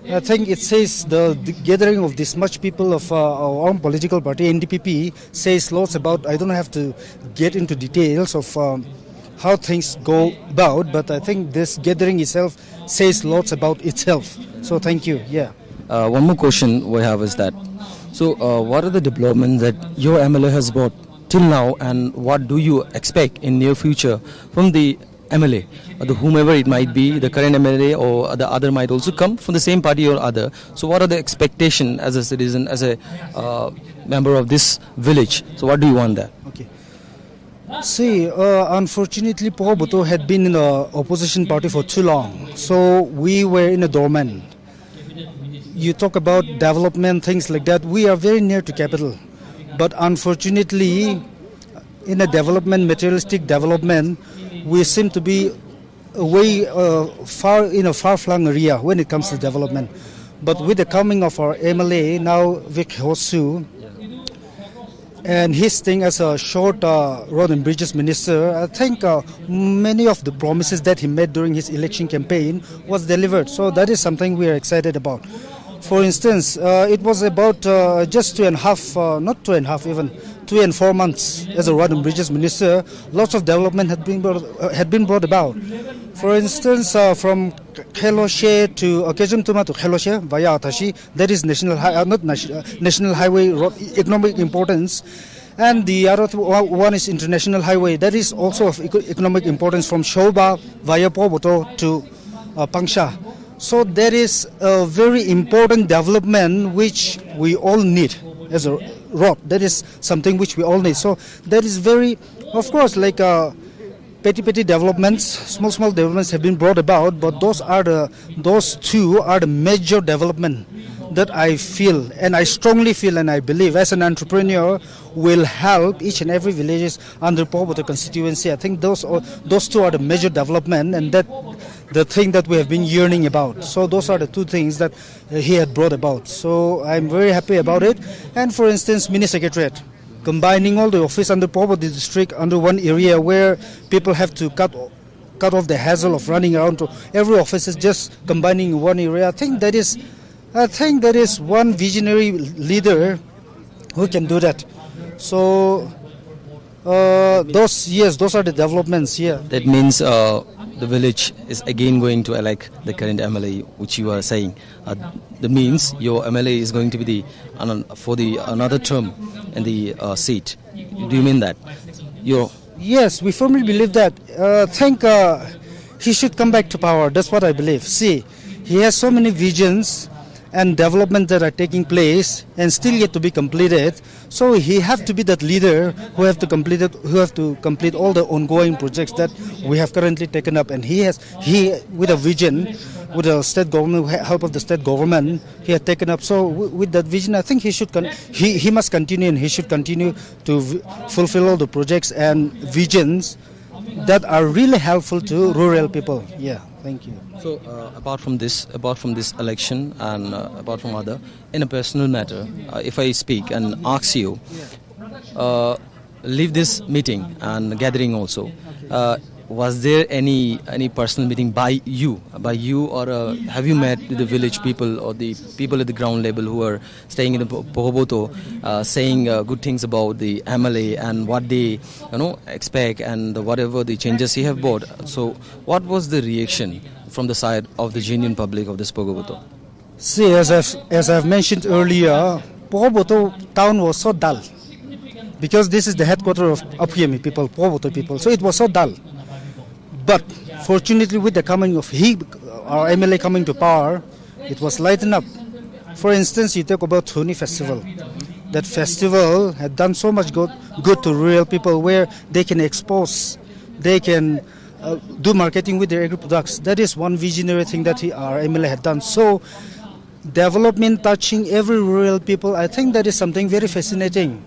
I think it says the gathering of this much people of our own political party, NDPP, says lots about, I don't have to get into details of how things go about, but I think this gathering itself says lots about itself. So thank you, yeah. One more question we have is that, so what are the developments that your MLA has brought till now, and what do you expect in near future from the MLA, or whomever it might be, the current MLA or the other might also come from the same party or other. So what are the expectations as a citizen, as a member of this village? So what do you want there? Okay. See, unfortunately, Pughoboto had been in the opposition party for too long. So we were in a dormant. You talk about development, things like that. We are very near to capital. But unfortunately, in a development, materialistic development, we seem to be way far in a far-flung area when it comes to development. But with the coming of our MLA, now Vikheho, and his thing as a short road and bridges minister, I think many of the promises that he made during his election campaign was delivered. So that is something we are excited about. For instance, it was about just 2.5, even 2 and 4 months as a road and bridges minister. Lots of development had been brought about. For instance, from Vikheho Shohe to Kejimtuma to Vikheho Shohe via Atashi, that is national highway road, economic importance. And the other one is international highway, that is also of economic importance from Shoba via Pughoboto to Pangsha. So there is a very important development which we all need as a road. That is something which we all need. So that is very, of course, like petty developments, small developments have been brought about, but those two are the major development that I feel, and I strongly feel, and I believe as an entrepreneur will help each and every village under Pughoboto constituency. I think those two are the major development, and that the thing that we have been yearning about. So those are the two things that he had brought about. So I'm very happy about it. And for instance, mini secretariat, combining all the office under Pughoboto district under one area where people have to cut off the hassle of running around to every office, is just combining in one area. I think that is one visionary leader who can do that. So those are the developments here. That means the village is again going to elect the current MLA, which you are saying. That means your MLA is going to be for another term in the seat. Do you mean that? Yes, we firmly believe that. Think he should come back to power. That's what I believe. See, he has so many visions and development that are taking place and still yet to be completed. So he have to be that leader who have to complete all the ongoing projects that we have currently taken up. And he with a vision, with the state government, help of the state government, he had taken up. So with that vision, I think he must continue, and he should continue to fulfill all the projects and visions that are really helpful to rural people. Yeah. Thank you. So, apart from this election and apart from other, in a personal matter, if I speak and ask you, leave this meeting and gathering also, was there any personal meeting by you, or have you met with the village people or the people at the ground level who are staying in the Pughoboto, saying good things about the MLA and what they expect and whatever the changes he have brought? So what was the reaction from the side of the genuine public of this Pughoboto? See, as I've mentioned earlier, Pughoboto town was so dull because this is the headquarters of Apuyemi people, Pughoboto people. So it was so dull. But fortunately, with the coming of our MLA coming to power, it was lightened up. For instance, you talk about Thuni Festival. That festival had done so much good to rural people, where they can expose, they can do marketing with their agri products. That is one visionary thing that our MLA had done. So development touching every rural people, I think that is something very fascinating.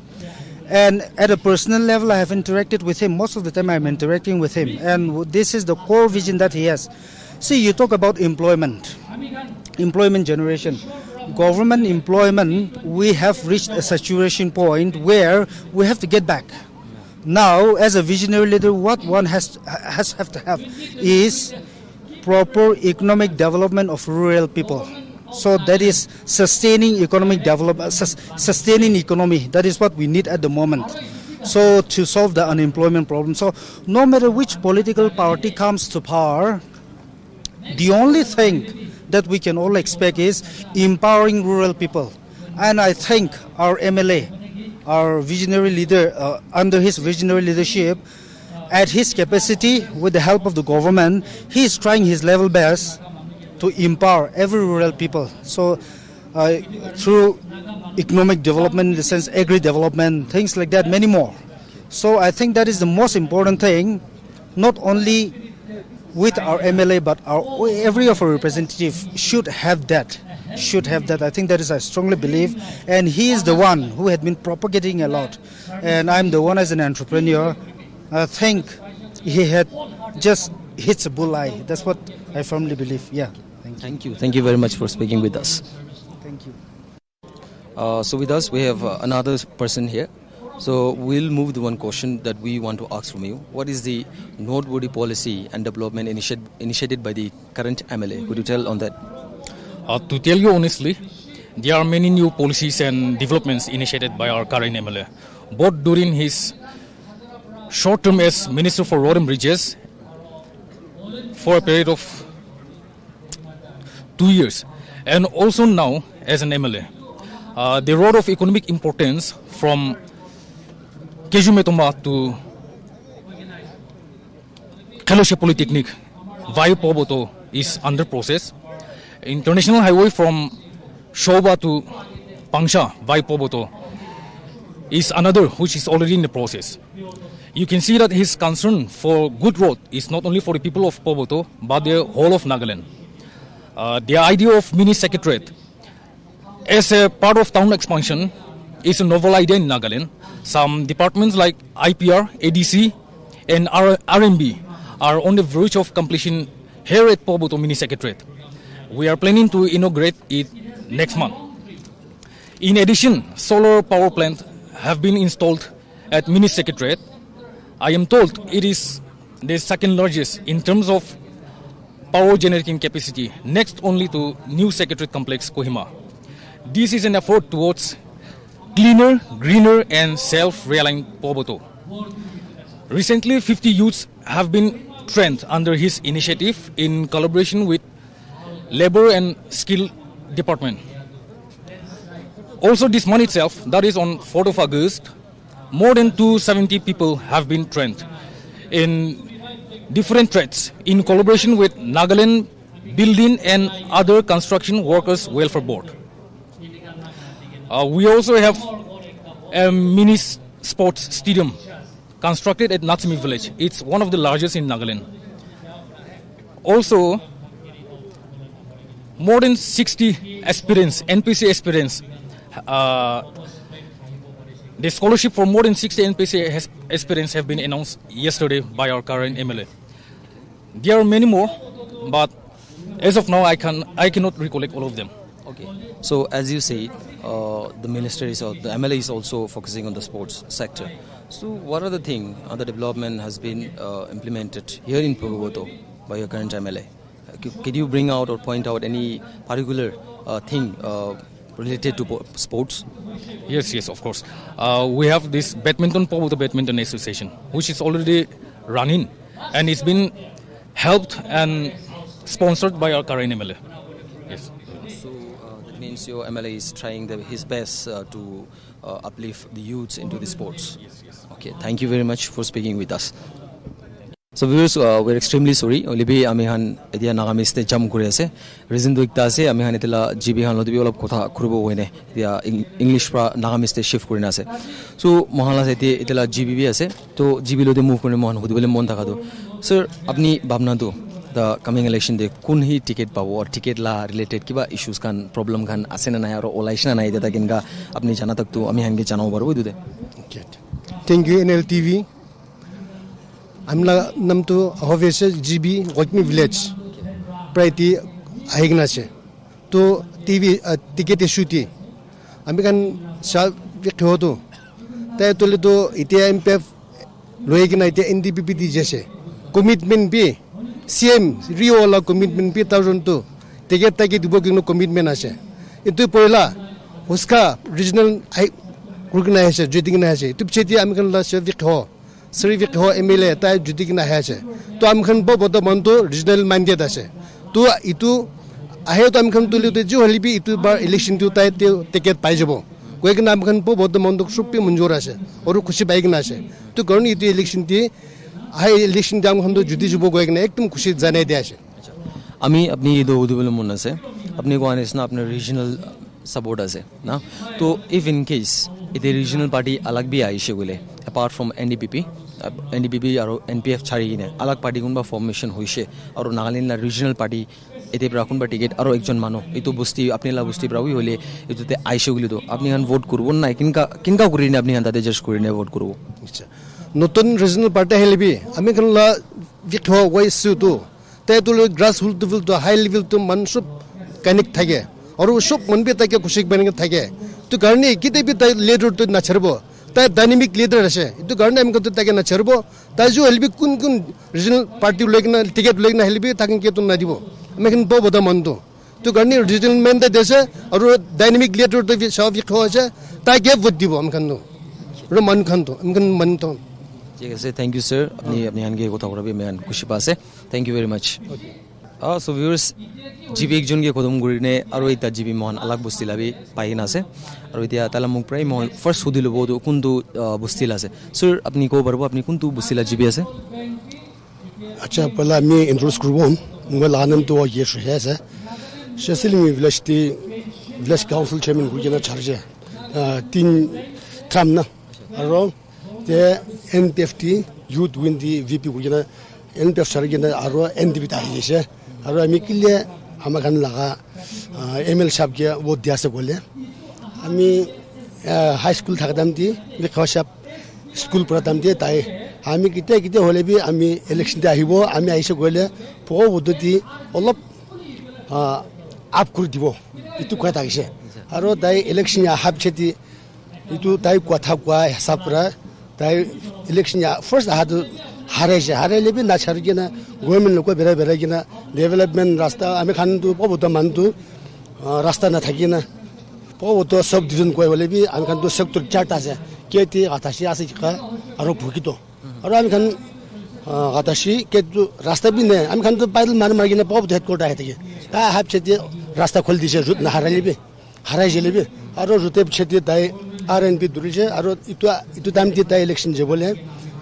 And at a personal level, I have interacted with him. Most of the time I'm interacting with him. And this is the core vision that he has. See, you talk about employment generation. Government employment, we have reached a saturation point where we have to get back. Now, as a visionary leader, what one has to have is proper economic development of rural people. So that is sustaining economic development, sustaining economy. That is what we need at the moment. So to solve the unemployment problem. So no matter which political party comes to power, the only thing that we can all expect is empowering rural people. And I think our MLA, our visionary leader, under his visionary leadership, at his capacity, with the help of the government, he is trying his level best to empower every rural people. So through economic development, in the sense agri-development, things like that, many more. So I think that is the most important thing, not only with our MLA, but every of our representatives should have that. I think that is, I strongly believe. And he is the one who had been propagating a lot. And I'm the one as an entrepreneur. I think he had just hits a bullseye. That's what I firmly believe. Yeah. Thank you. Thank you very much for speaking with us. Thank you. So with us, we have another person here. So we'll move to one question that we want to ask from you. What is the noteworthy policy and development initiated by the current MLA? Could you tell on that? To tell you honestly, there are many new policies and developments initiated by our current MLA, both during his short term as Minister for Road and Bridges for a period of 2 years, and also now as an MLA. The road of economic importance from Zunheboto to Vikheho Polytechnic via Pughoboto is under process. International highway from Shoba to Pangsha via Pughoboto is another which is already in the process. You can see that his concern for good road is not only for the people of Pughoboto but the whole of Nagaland. The idea of mini secretariat as a part of town expansion is a novel idea in Nagaland. Some departments like IPR, ADC and RMB are on the verge of completion here at Pughoboto mini secretariat. We are planning to inaugurate it next month. In addition, solar power plants have been installed at mini secretariat. I am told it is the second largest in terms of power generating capacity, next only to new secretariat complex Kohima. This is an effort towards cleaner, greener and self-reliant Pughoboto. Recently, 50 youths have been trained under his initiative in collaboration with Labor and Skill Department. Also this month itself, that is on 4th of August, more than 270 people have been trained in different trades in collaboration with Nagaland Building and other Construction Workers Welfare Board. We also have a mini sports stadium constructed at Natsumi village. It's one of the largest in Nagaland. Also, more than 60 aspirants, NPC aspirants, the scholarship for more than 60 NPC aspirants have been announced yesterday by our current MLA. There are many more, but as of now I cannot recollect all of them. Okay. So as you say, the minister is or the MLA is also focusing on the sports sector. So what are the things the development has been implemented here in Pughoboto by your current MLA? Can you bring out or point out any particular thing related to sports? Yes, of course. We have this Pughoboto Badminton Association, which is already running, and it's been helped and sponsored by our current MLA. Yes. So that means your MLA is trying his best to uplift the youths into the sports. Yes. Okay, thank you very much for speaking with us. So viewers, we're extremely sorry. Only be amihan edia nagamiste jam kuri ase. Reason do ikta ase amihan etela GB han lodi olop kotha khurubo hoine. Dia English pra nagamiste shift kurina ase. So mohala sete etela GB bi ase. To GB lodi move kurne mohan hudi bole mon thaka do. Sir, apni bhabna do the coming election de kun hi ticket pabo or ticket la related kiba issues kan problem kan ase na nai aro olation na nai deta kinga apni jana tak to amihan ge janao barbo dude. Thank you NLTV. Amla namtu Hovese GB Wakmi Village. Prati Ahignase. To TV ticket issueti. American Sha Vikheho. Taitoledo ITMPF Loigina NDPP Jesse. Commitment B. CM Rio la commitment B 1002. Ticket booking no commitment ase. Itu poila. Uska regional organization judiking na ase. Tu cheti American la Vikheho. Sri Vikheho MLA tai judiking na ase. To American bobo manto regional minded ase. To itu ahe to American to liu ju halibi itu bar election tu tai ticket paijabo. Koik na American bobo manto supi munjur ase. Oru khushi baik na ase. To garni itu election ti ahe election jam khando judi jubo koik na ekdum khushi janai de ase. Ami apni do udubul mun ase. Apni ko anes na apne regional support ase na. To if in case ite regional party alag bi aishe gole apart from NDPP aro NPF chari gine alag party gunba formation hoise aro Nagaland la regional party ete prakun ba ticket aro ekjon mano itu busti apni la busti prawi hole itu te aishe gole do apni han vote kurbo na kinka kuri ne apni han tate just kuri ne vote kurbo. Notun regional party helbi ami kan la Vikheho wai su tu te to grassroots level to high level to mansup connect thage aro shop manbe take kushik bane thage to garni kite bi tai leader to na charbo tai dynamic leader ase itu garni am ko take na charbo tai ju helbi kun regional party legna ticket legna helbi takin ke to na dibo mekin bo boda mando to garni regional man da dese aro dynamic leader to bi sab Vikheho ase tai ke vote dibo am kan no ro man kan to am kan man to. Thank you sir. Apni hange kotha korabi man kushi pase. Thank you very much. So viewers, GB ekjon ge kodom gurine aro eta GB mohan alag busti labi paina ase aro etia tala muk prai mo first hudilo bodu kundu busti la ase. Sir apni ko barbo apni kuntu busti la GB ase? Acha pala mi introduce kurbo ngol anam to ye shu hese shesili mi village council chairman gujena charge tin tram na aro the NPFT youth win the VP gujena NPF sargena aro NDP ta hise aro ami kille amakan laga ML sabge vote diase gole ami high school thakdam ti Vikheho sab school pradam ti tai ami kite hole bi ami election da hibo ami aise gole Pughoboto ti olop up kur dibo itu kota ise aro dai election ya hab cheti itu dai kotha kwa hisab ra dai election ya first hadu harele bi na chargena government loko bera gina development rasta ami khan tu Pughoboto man tu rasta na thakina Pughoboto sub division ko hole bi ami khan tu sector charta ase keti gatashi ase ka aro bhukito aro ami khan gatashi ke rasta bi ne ami khan tu paidal mar gina Pughoboto headquarter ate ta hab cheti rasta khol dise rut na harele bi harai jele bi aro rutep cheti dai RNP durije aro itu dam ti dai election je bole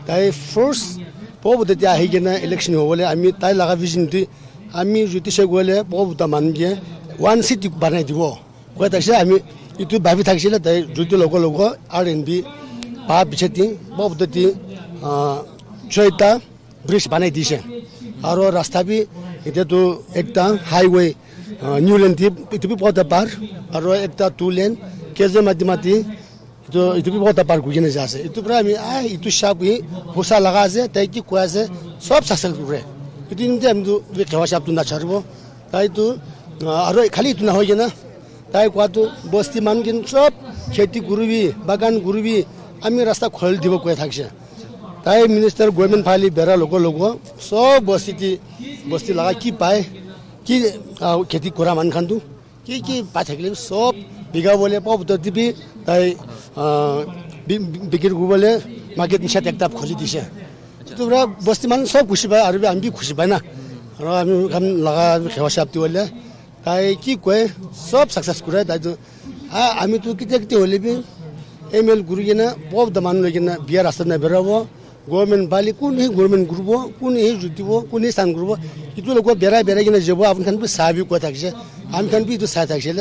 dai first Pughoboto ti ahigena election hole ami tai laga vision ti ami juti se gole Pughoboto manje one city banai dibo ko ta se ami itu babi thaksile dai juti logo RNP pa bicheti Pughoboto ti choita bridge banai dise aro rasta bi ite to ekta highway new lane ti itu bi pota par aro ekta two lane keze madimati to itu bi pota par gujene jase itu pra mi itu shabi hosa laga ase tai ki ko ase sob successful kure itu inde am du Vikheho shab tu na charbo tai tu aro khali tu na hoye na তাই কোৱাটো বস্তি মানুহকিন চব খেতি কৰিবি বাগান কৰিবি আমি ৰাস্তা খোল দিব কৈ থাকিছে তাই মিনিষ্টাৰ গভৰ্ণমেণ্ট ফালি বেৰা লোক সব বস্তি লগা কি পায় কি খেতি কৰা মানুহখানটো কি পাই থাকিলে সব বিঘা বলে পবতো দিবি তাই বিক্রি করবলে মার্কেট নিষেধ একটা খুলি দিছে তোমরা বস্তি মানুষ সব খুশি পায় আর আমি খুশি পাই না আর আমি ওখানে লাগা খেওয়া সাপতি হলে তাই কি কয় সব সাকসেস করে তাই তো আমি তো কিতে হলে বি এমএল গুরু কিনা পব দামান লই কিনা বিয়ার রাস্তা না বেরাবো গভর্নমেন্ট বালি কোন হি গভর্নমেন্ট গ্রুপ কোন হি জুতিব কোন হি স্থান গ্রুপ ইটো লোক বেড়াই কিনা যাব আপনি খান সাবি কয় থাকছে আমি খান বি তো সাই থাকছে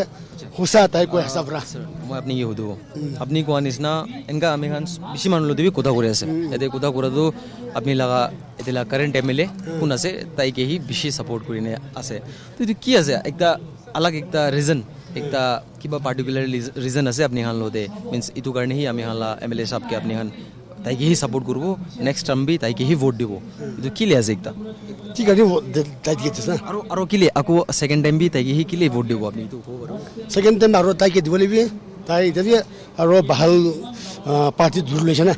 হুসা তাই কয় সাবরা মই আপনি কি সুধো আপনি কোৱা নিচিনা এনেকা আমি খান বেছি মানুহ লৈ দিবি কথা কৰি আছে এতে কথা কৰাটো আপনি লাগা এতেলা কাৰেন্ট এমএলএ কোন আছে তাইকে হি বেছি সাপোৰ্ট কৰিনে আছে তো এটো কি আছে একটা আলাগ একটা রিজন একটা কিবা পার্টিকুলার রিজন আছে আপনি খান লতে মিন্স ইটো কাৰণে হি আমি হালা এমএলএ সাহেব কে আপনি খান তাইকে হি সাপোর্ট করব নেক্সট টাইম বি তাইকে হি ভোট দিব এটো কি লে আছে একটা ঠিক আছে তাই দিতে না আর কি লে আকো সেকেন্ড টাইম বি তাইকে হি কি লে ভোট দিব আপনি তো সেকেন্ড টাইম আর তাইকে দিব লিবি তাই যদি আর ভাল পার্টি ধরে লইছে না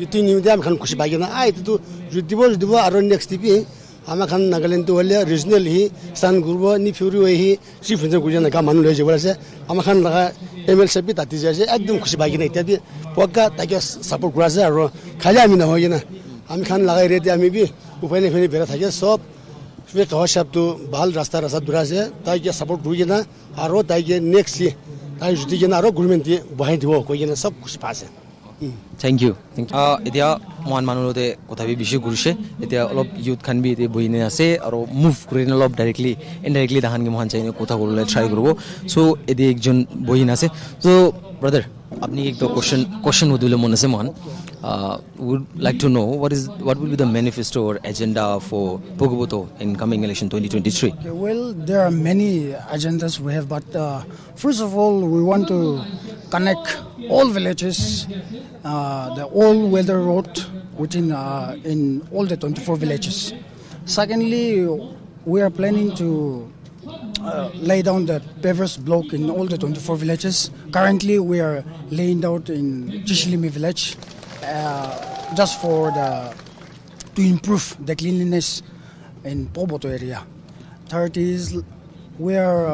ইতি নিউতে আমি খান খুশি পাই না তো দিব আর নেক্সট দিবি আমার খান নাগাল্যান্ড তো হলে রিজনাল হি স্থান করব নি ফিউরি হি চিফ মিনিস্টার গুজে না মানুষ লই যাব আছে আমার খান লাগা এমএল সাহেব তাতি যাইছে একদম খুশি পাই না ইত্যাদি পক্কা তাকে সাপোর্ট করা আছে আর খালি আমি না হয় না আমি খান লাগাই রেতে আমি বি উপায় নেই বেড়া থাকে সব খাওয়া সাহেব তো ভাল রাস্তা দূরা আছে তাইকে সাপোর্ট করি না আর তাইকে নেক্সট তাই যদি কিনা আর গভর্নমেন্ট বহাই দিব কৈ কিনা সব খুশি পাইছে থ্যাংক ইউ এতিয়া মহান মানুহতে কথা বেছি ঘূৰিছে এতিয়া অলপ ইউথ খান বি এতিয়া বহিনে আছে আৰু মুভ কৰি অলপ ডাইৰেক্টলি ইনডাইৰেক্টলি তাহানকে মহান চাই কথা ক'বলৈ ট্ৰাই কৰিব সো এতিয়া একজন বহিন আছে সো ব্রাদার আপনি একটা কোশ্চেন সুধিলে মন আছে মহান would like to know what will be the manifesto or agenda for Pughoboto in coming election 2023. Okay, well, there are many agendas we have, but first of all, we want to connect all villages, the all-weather road within in all the 24 villages. Secondly, we are planning to lay down the pavers block in all the 24 villages. Currently, we are laying out in Chishilimi village. Just for to improve the cleanliness in Pughoboto area. Third is we are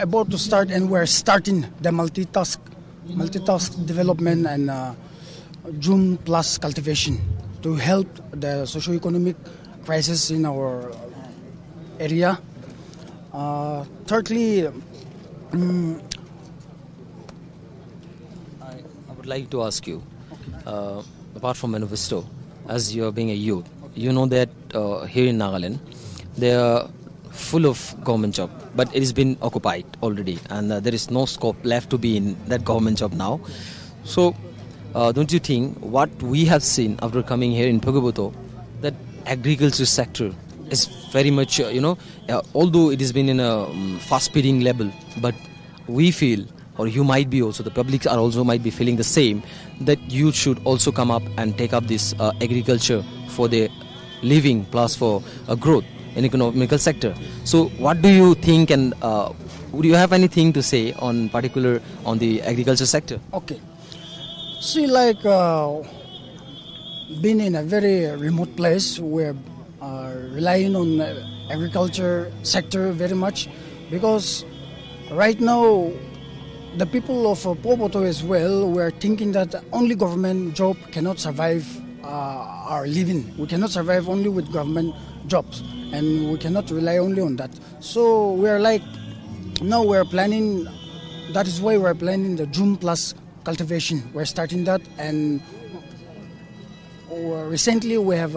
about to start and we are starting the multitask development and June plus cultivation to help the socio-economic crisis in our area. Thirdly, I would like to ask you, apart from manifesto, as you are being a youth, you know that here in Nagaland, they are full of government job, but it has been occupied already, and there is no scope left to be in that government job now. So, don't you think what we have seen after coming here in Pughoboto, that agriculture sector is very much, although it has been in a fast-speeding level, but we feel, or you might be also, the public are also might be feeling the same, that youth should also come up and take up this agriculture for their living plus for growth in economical sector. So what do you think, and would you have anything to say on particular on the agriculture sector? Okay. See, like being in a very remote place, we're relying on agriculture sector very much, because right now the people of Pughoboto as well, we are thinking that only government job cannot survive our living. We cannot survive only with government jobs, and we cannot rely only on that. So we are like, now we are planning, that is why we are planning the June plus cultivation. We are starting that, and recently we have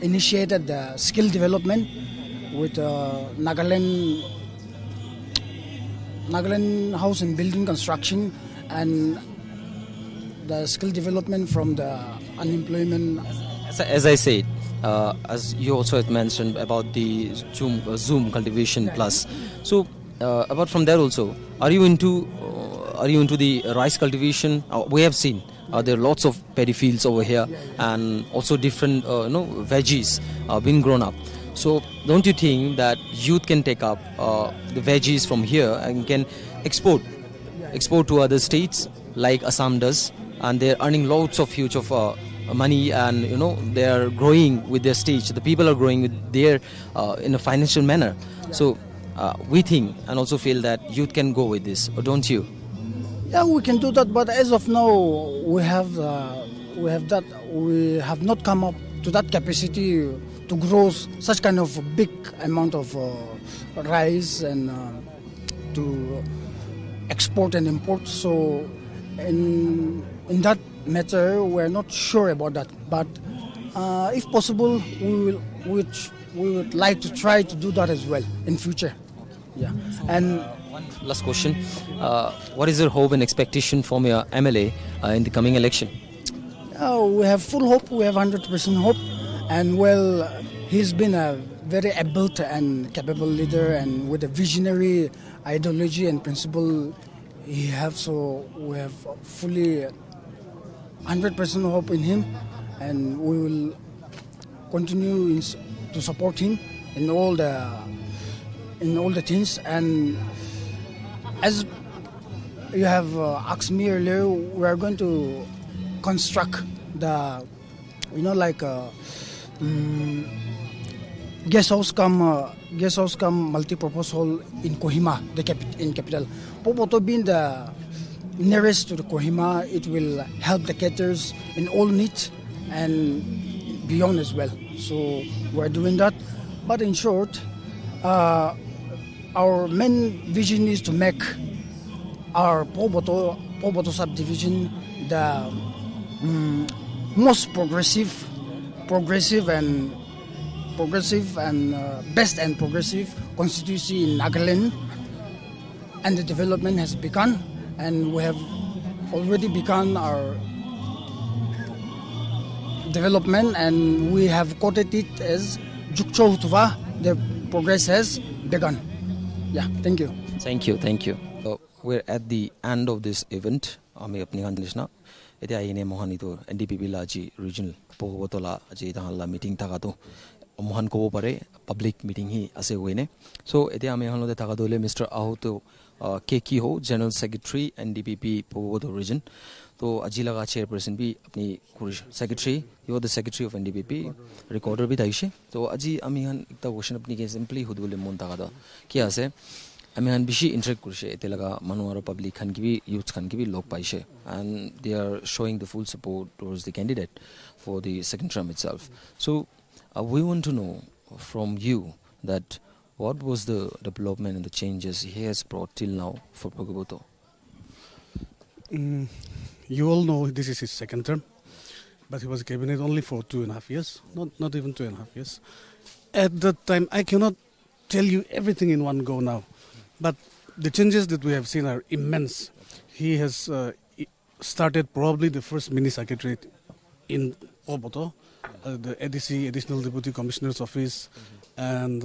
initiated the skill development with Nagaland house and building construction, and the skill development from the unemployment. As I said, as you also had mentioned about the Zoom cultivation plus. So apart from that also, are you into the rice cultivation? We have seen there are lots of paddy fields over here, and also different veggies being grown up. So don't you think that youth can take up the veggies from here and can export to other states like Assam does, and they're earning lots of huge of money, and they are growing with their stage. The people are growing with their in a financial manner. So we think and also feel that youth can go with this, or don't you? Yeah, we can do that, but as of now, we have not come up to that capacity to grow such kind of a big amount of rice and to export and import. So in that matter, we're not sure about that. But if possible, we would like to try to do that as well in future. Yeah. And one last question: what is your hope and expectation from your MLA in the coming election? We have full hope. We have 100% hope, and well, he's been a very able and capable leader, and with a visionary ideology and principle he have. So we have fully 100% hope in him, and we will continue to support him in all the things. And as you have asked me earlier, we are going to construct the guest house come multi-purpose hall in Kohima, in capital. Pughoboto being the nearest to the Kohima, it will help the caterers in all needs and beyond as well. So we're doing that. But in short, our main vision is to make our Pughoboto subdivision the most progressive and best and progressive constituency in Nagaland, and the development has begun, and we have already begun our development, and we have quoted it as Jukcho Hutuva. The progress has begun. Yeah, thank you. Thank you. We're at the end of this event. Ami apni handishna. Ete ayine mohani to NDPP laji regional Pughoboto la aji la meeting tagato mohan ko pare public meeting hi ase hoine. So ete ami hanlo de tagadole Mr. Vihoto Shohe, General Secretary NDPP Pughoboto region. तो अजी लगा chairperson भी अपनी secretary, you are the secretary of NDPP, recorder भी दाइशे. तो अजी अमीहन एक क्वेश्चन अपनी के सिंपली हुदुले मोन तागा क्या से अमीहन बिशी इंटरेक्ट करशे एते लगा मनुआरो पब्लिक खान की भी यूथ खान की भी लोग पाइशे, and they are showing the full support towards the candidate for the second term itself. So we want to know from you that what was the development and the changes he has brought till now for Pughoboto. You all know this is his second term, but he was cabinet only for 2.5 years, not even 2.5 years. At that time, I cannot tell you everything in one go now, but the changes that we have seen are immense. He has started probably the first mini secretariat in Pughoboto, the ADC, Additional Deputy Commissioner's Office, and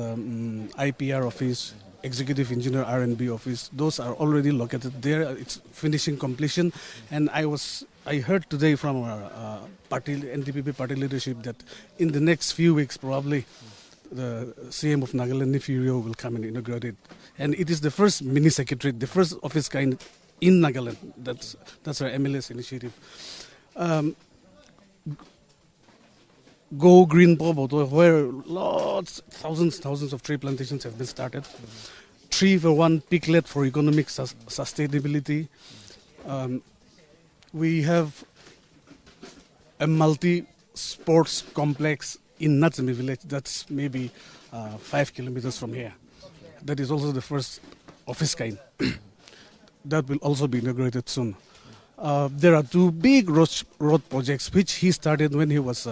IPR Office, Executive Engineer R&B Office. Those are already located there. It's finishing completion. And I heard today from our NDPP party leadership that in the next few weeks probably the CM of Nagaland, Vikheho, will come and inaugurate it. And it is the first mini secretariat, the first office kind in Nagaland. That's our MLA's initiative. Go Green Pughoboto, where thousands of tree plantations have been started. Tree for one, piglet for economic sustainability. We have a multi-sports complex in Natsumi village that's maybe 5 kilometers from here. That is also the first of its kind. That will also be inaugurated soon. There are two big road projects which he started when he was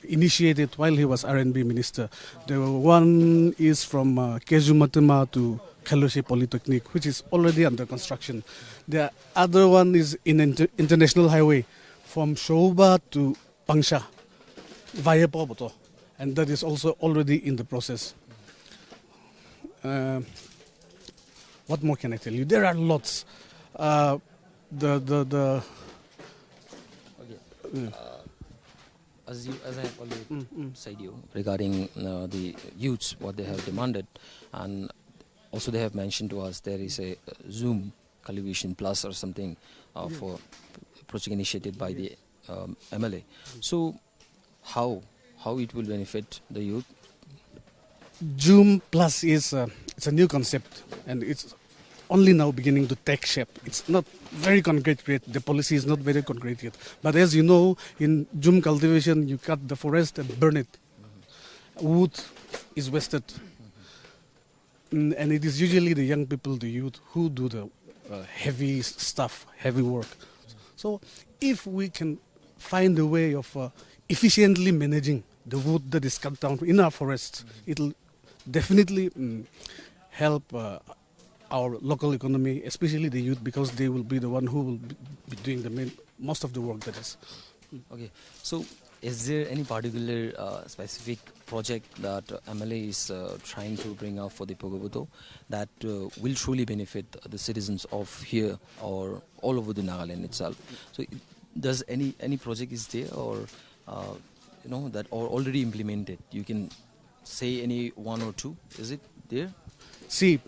initiated while he was R&B minister. The one is from Kejumatema to Khaloshe Polytechnic, which is already under construction. The other one is in international highway from Shoba to Pangsha via Pughoboto, and that is also already in the process. What more can I tell you? There are lots. as I have already said you regarding the youths, what they have demanded, and also they have mentioned to us there is a Zoom Coalition Plus or something for project initiated by the MLA. So how it will benefit the youth? Zoom Plus is it's a new concept, and it's only now beginning to take shape. It's not very concrete yet. The policy is not very concrete yet. But as you know, in Zoom cultivation, you cut the forest and burn it. Wood is wasted. And it is usually the young people, the youth, who do the heavy stuff, heavy work. So if we can find a way of efficiently managing the wood that is cut down in our forests, it will definitely help our local economy, especially the youth, because they will be the one who will be doing most of the work that is. Okay, so is there any particular specific project that MLA is trying to bring out for the Pughoboto that will truly benefit the citizens of here or all over the Nagaland itself? So does any project is there or that are already implemented? You can say any one or two, is it there? See,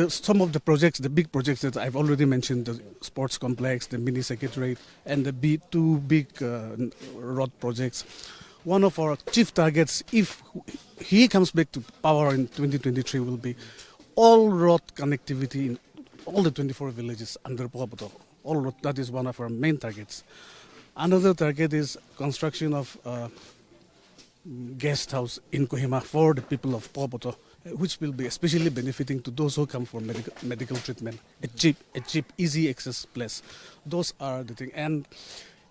some of the projects, the big projects that I've already mentioned, the sports complex, the mini secretariat, and the two big road projects. One of our chief targets, if he comes back to power in 2023, will be all road connectivity in all the 24 villages under Pughoboto. All road, that is one of our main targets. Another target is construction of guest house in Kohima for the people of Pughoboto, which will be especially benefiting to those who come for medical treatment. A cheap, easy access place. Those are the things. And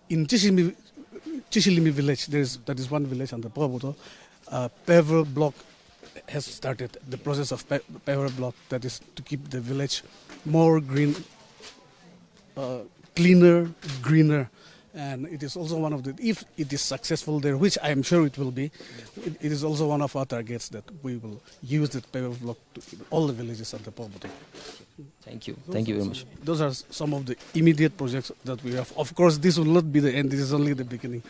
in Chishilimi village, that is one village under Pughoboto, paver block has started. The process of paver block, that is to keep the village more green, cleaner, greener. And it is also one of the, if it is successful there, which I am sure it will be, it is also one of our targets that we will use that paver block to all the villages of the Pughoboto. Thank you. Thank you very much. Those are some of the immediate projects that we have. Of course, this will not be the end. This is only the beginning.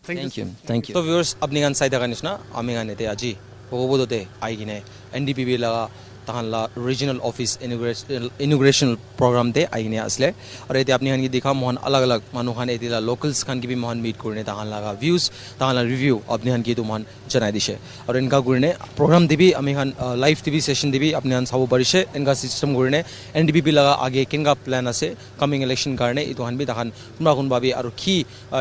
Thank you. Thank you. So viewers, apni gan side ganis na, ami gan ete aji Pughoboto te aigine NDPP laga ताहला regional office inauguration program दे आइने असले और ये आपने हन की देखा मोहन अलग अलग मानो हन ये locals खान की भी मोहन meet करने ताहला का views ताहला review अपने हन की तो मोहन जनाई दिशे और इनका गुरने program दिबी अमी हन live TV session दिबी अपने हन साबु बरिशे इनका system गुरने NDPP लगा आगे किंगा plan असे coming election करने इतो हन भी ताहन कुंबा कुंबा भी और की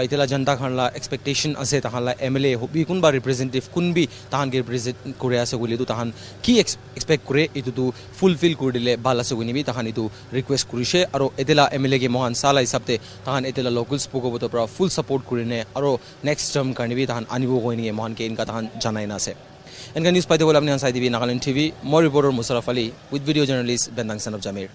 इतला जनता खानला expectation असे ताहला MLA हो भी कुंबा representative कुन भी ताहन के represent करे असे गुले तो ताहन की expect करे itu tu fulfill kurdile bala suguni bi tahan itu request kurise aro etela MLA ke mohan sala hisabte tahan etela locals Pughoboto pra full support kurine aro next term karni bi tahan anibo goini mohan ke inka tahan janai na se enka news paite bola apni han sai dibi Nagaland TV more reporter Musarraf Ali with video journalist Bendang Son of Jamir.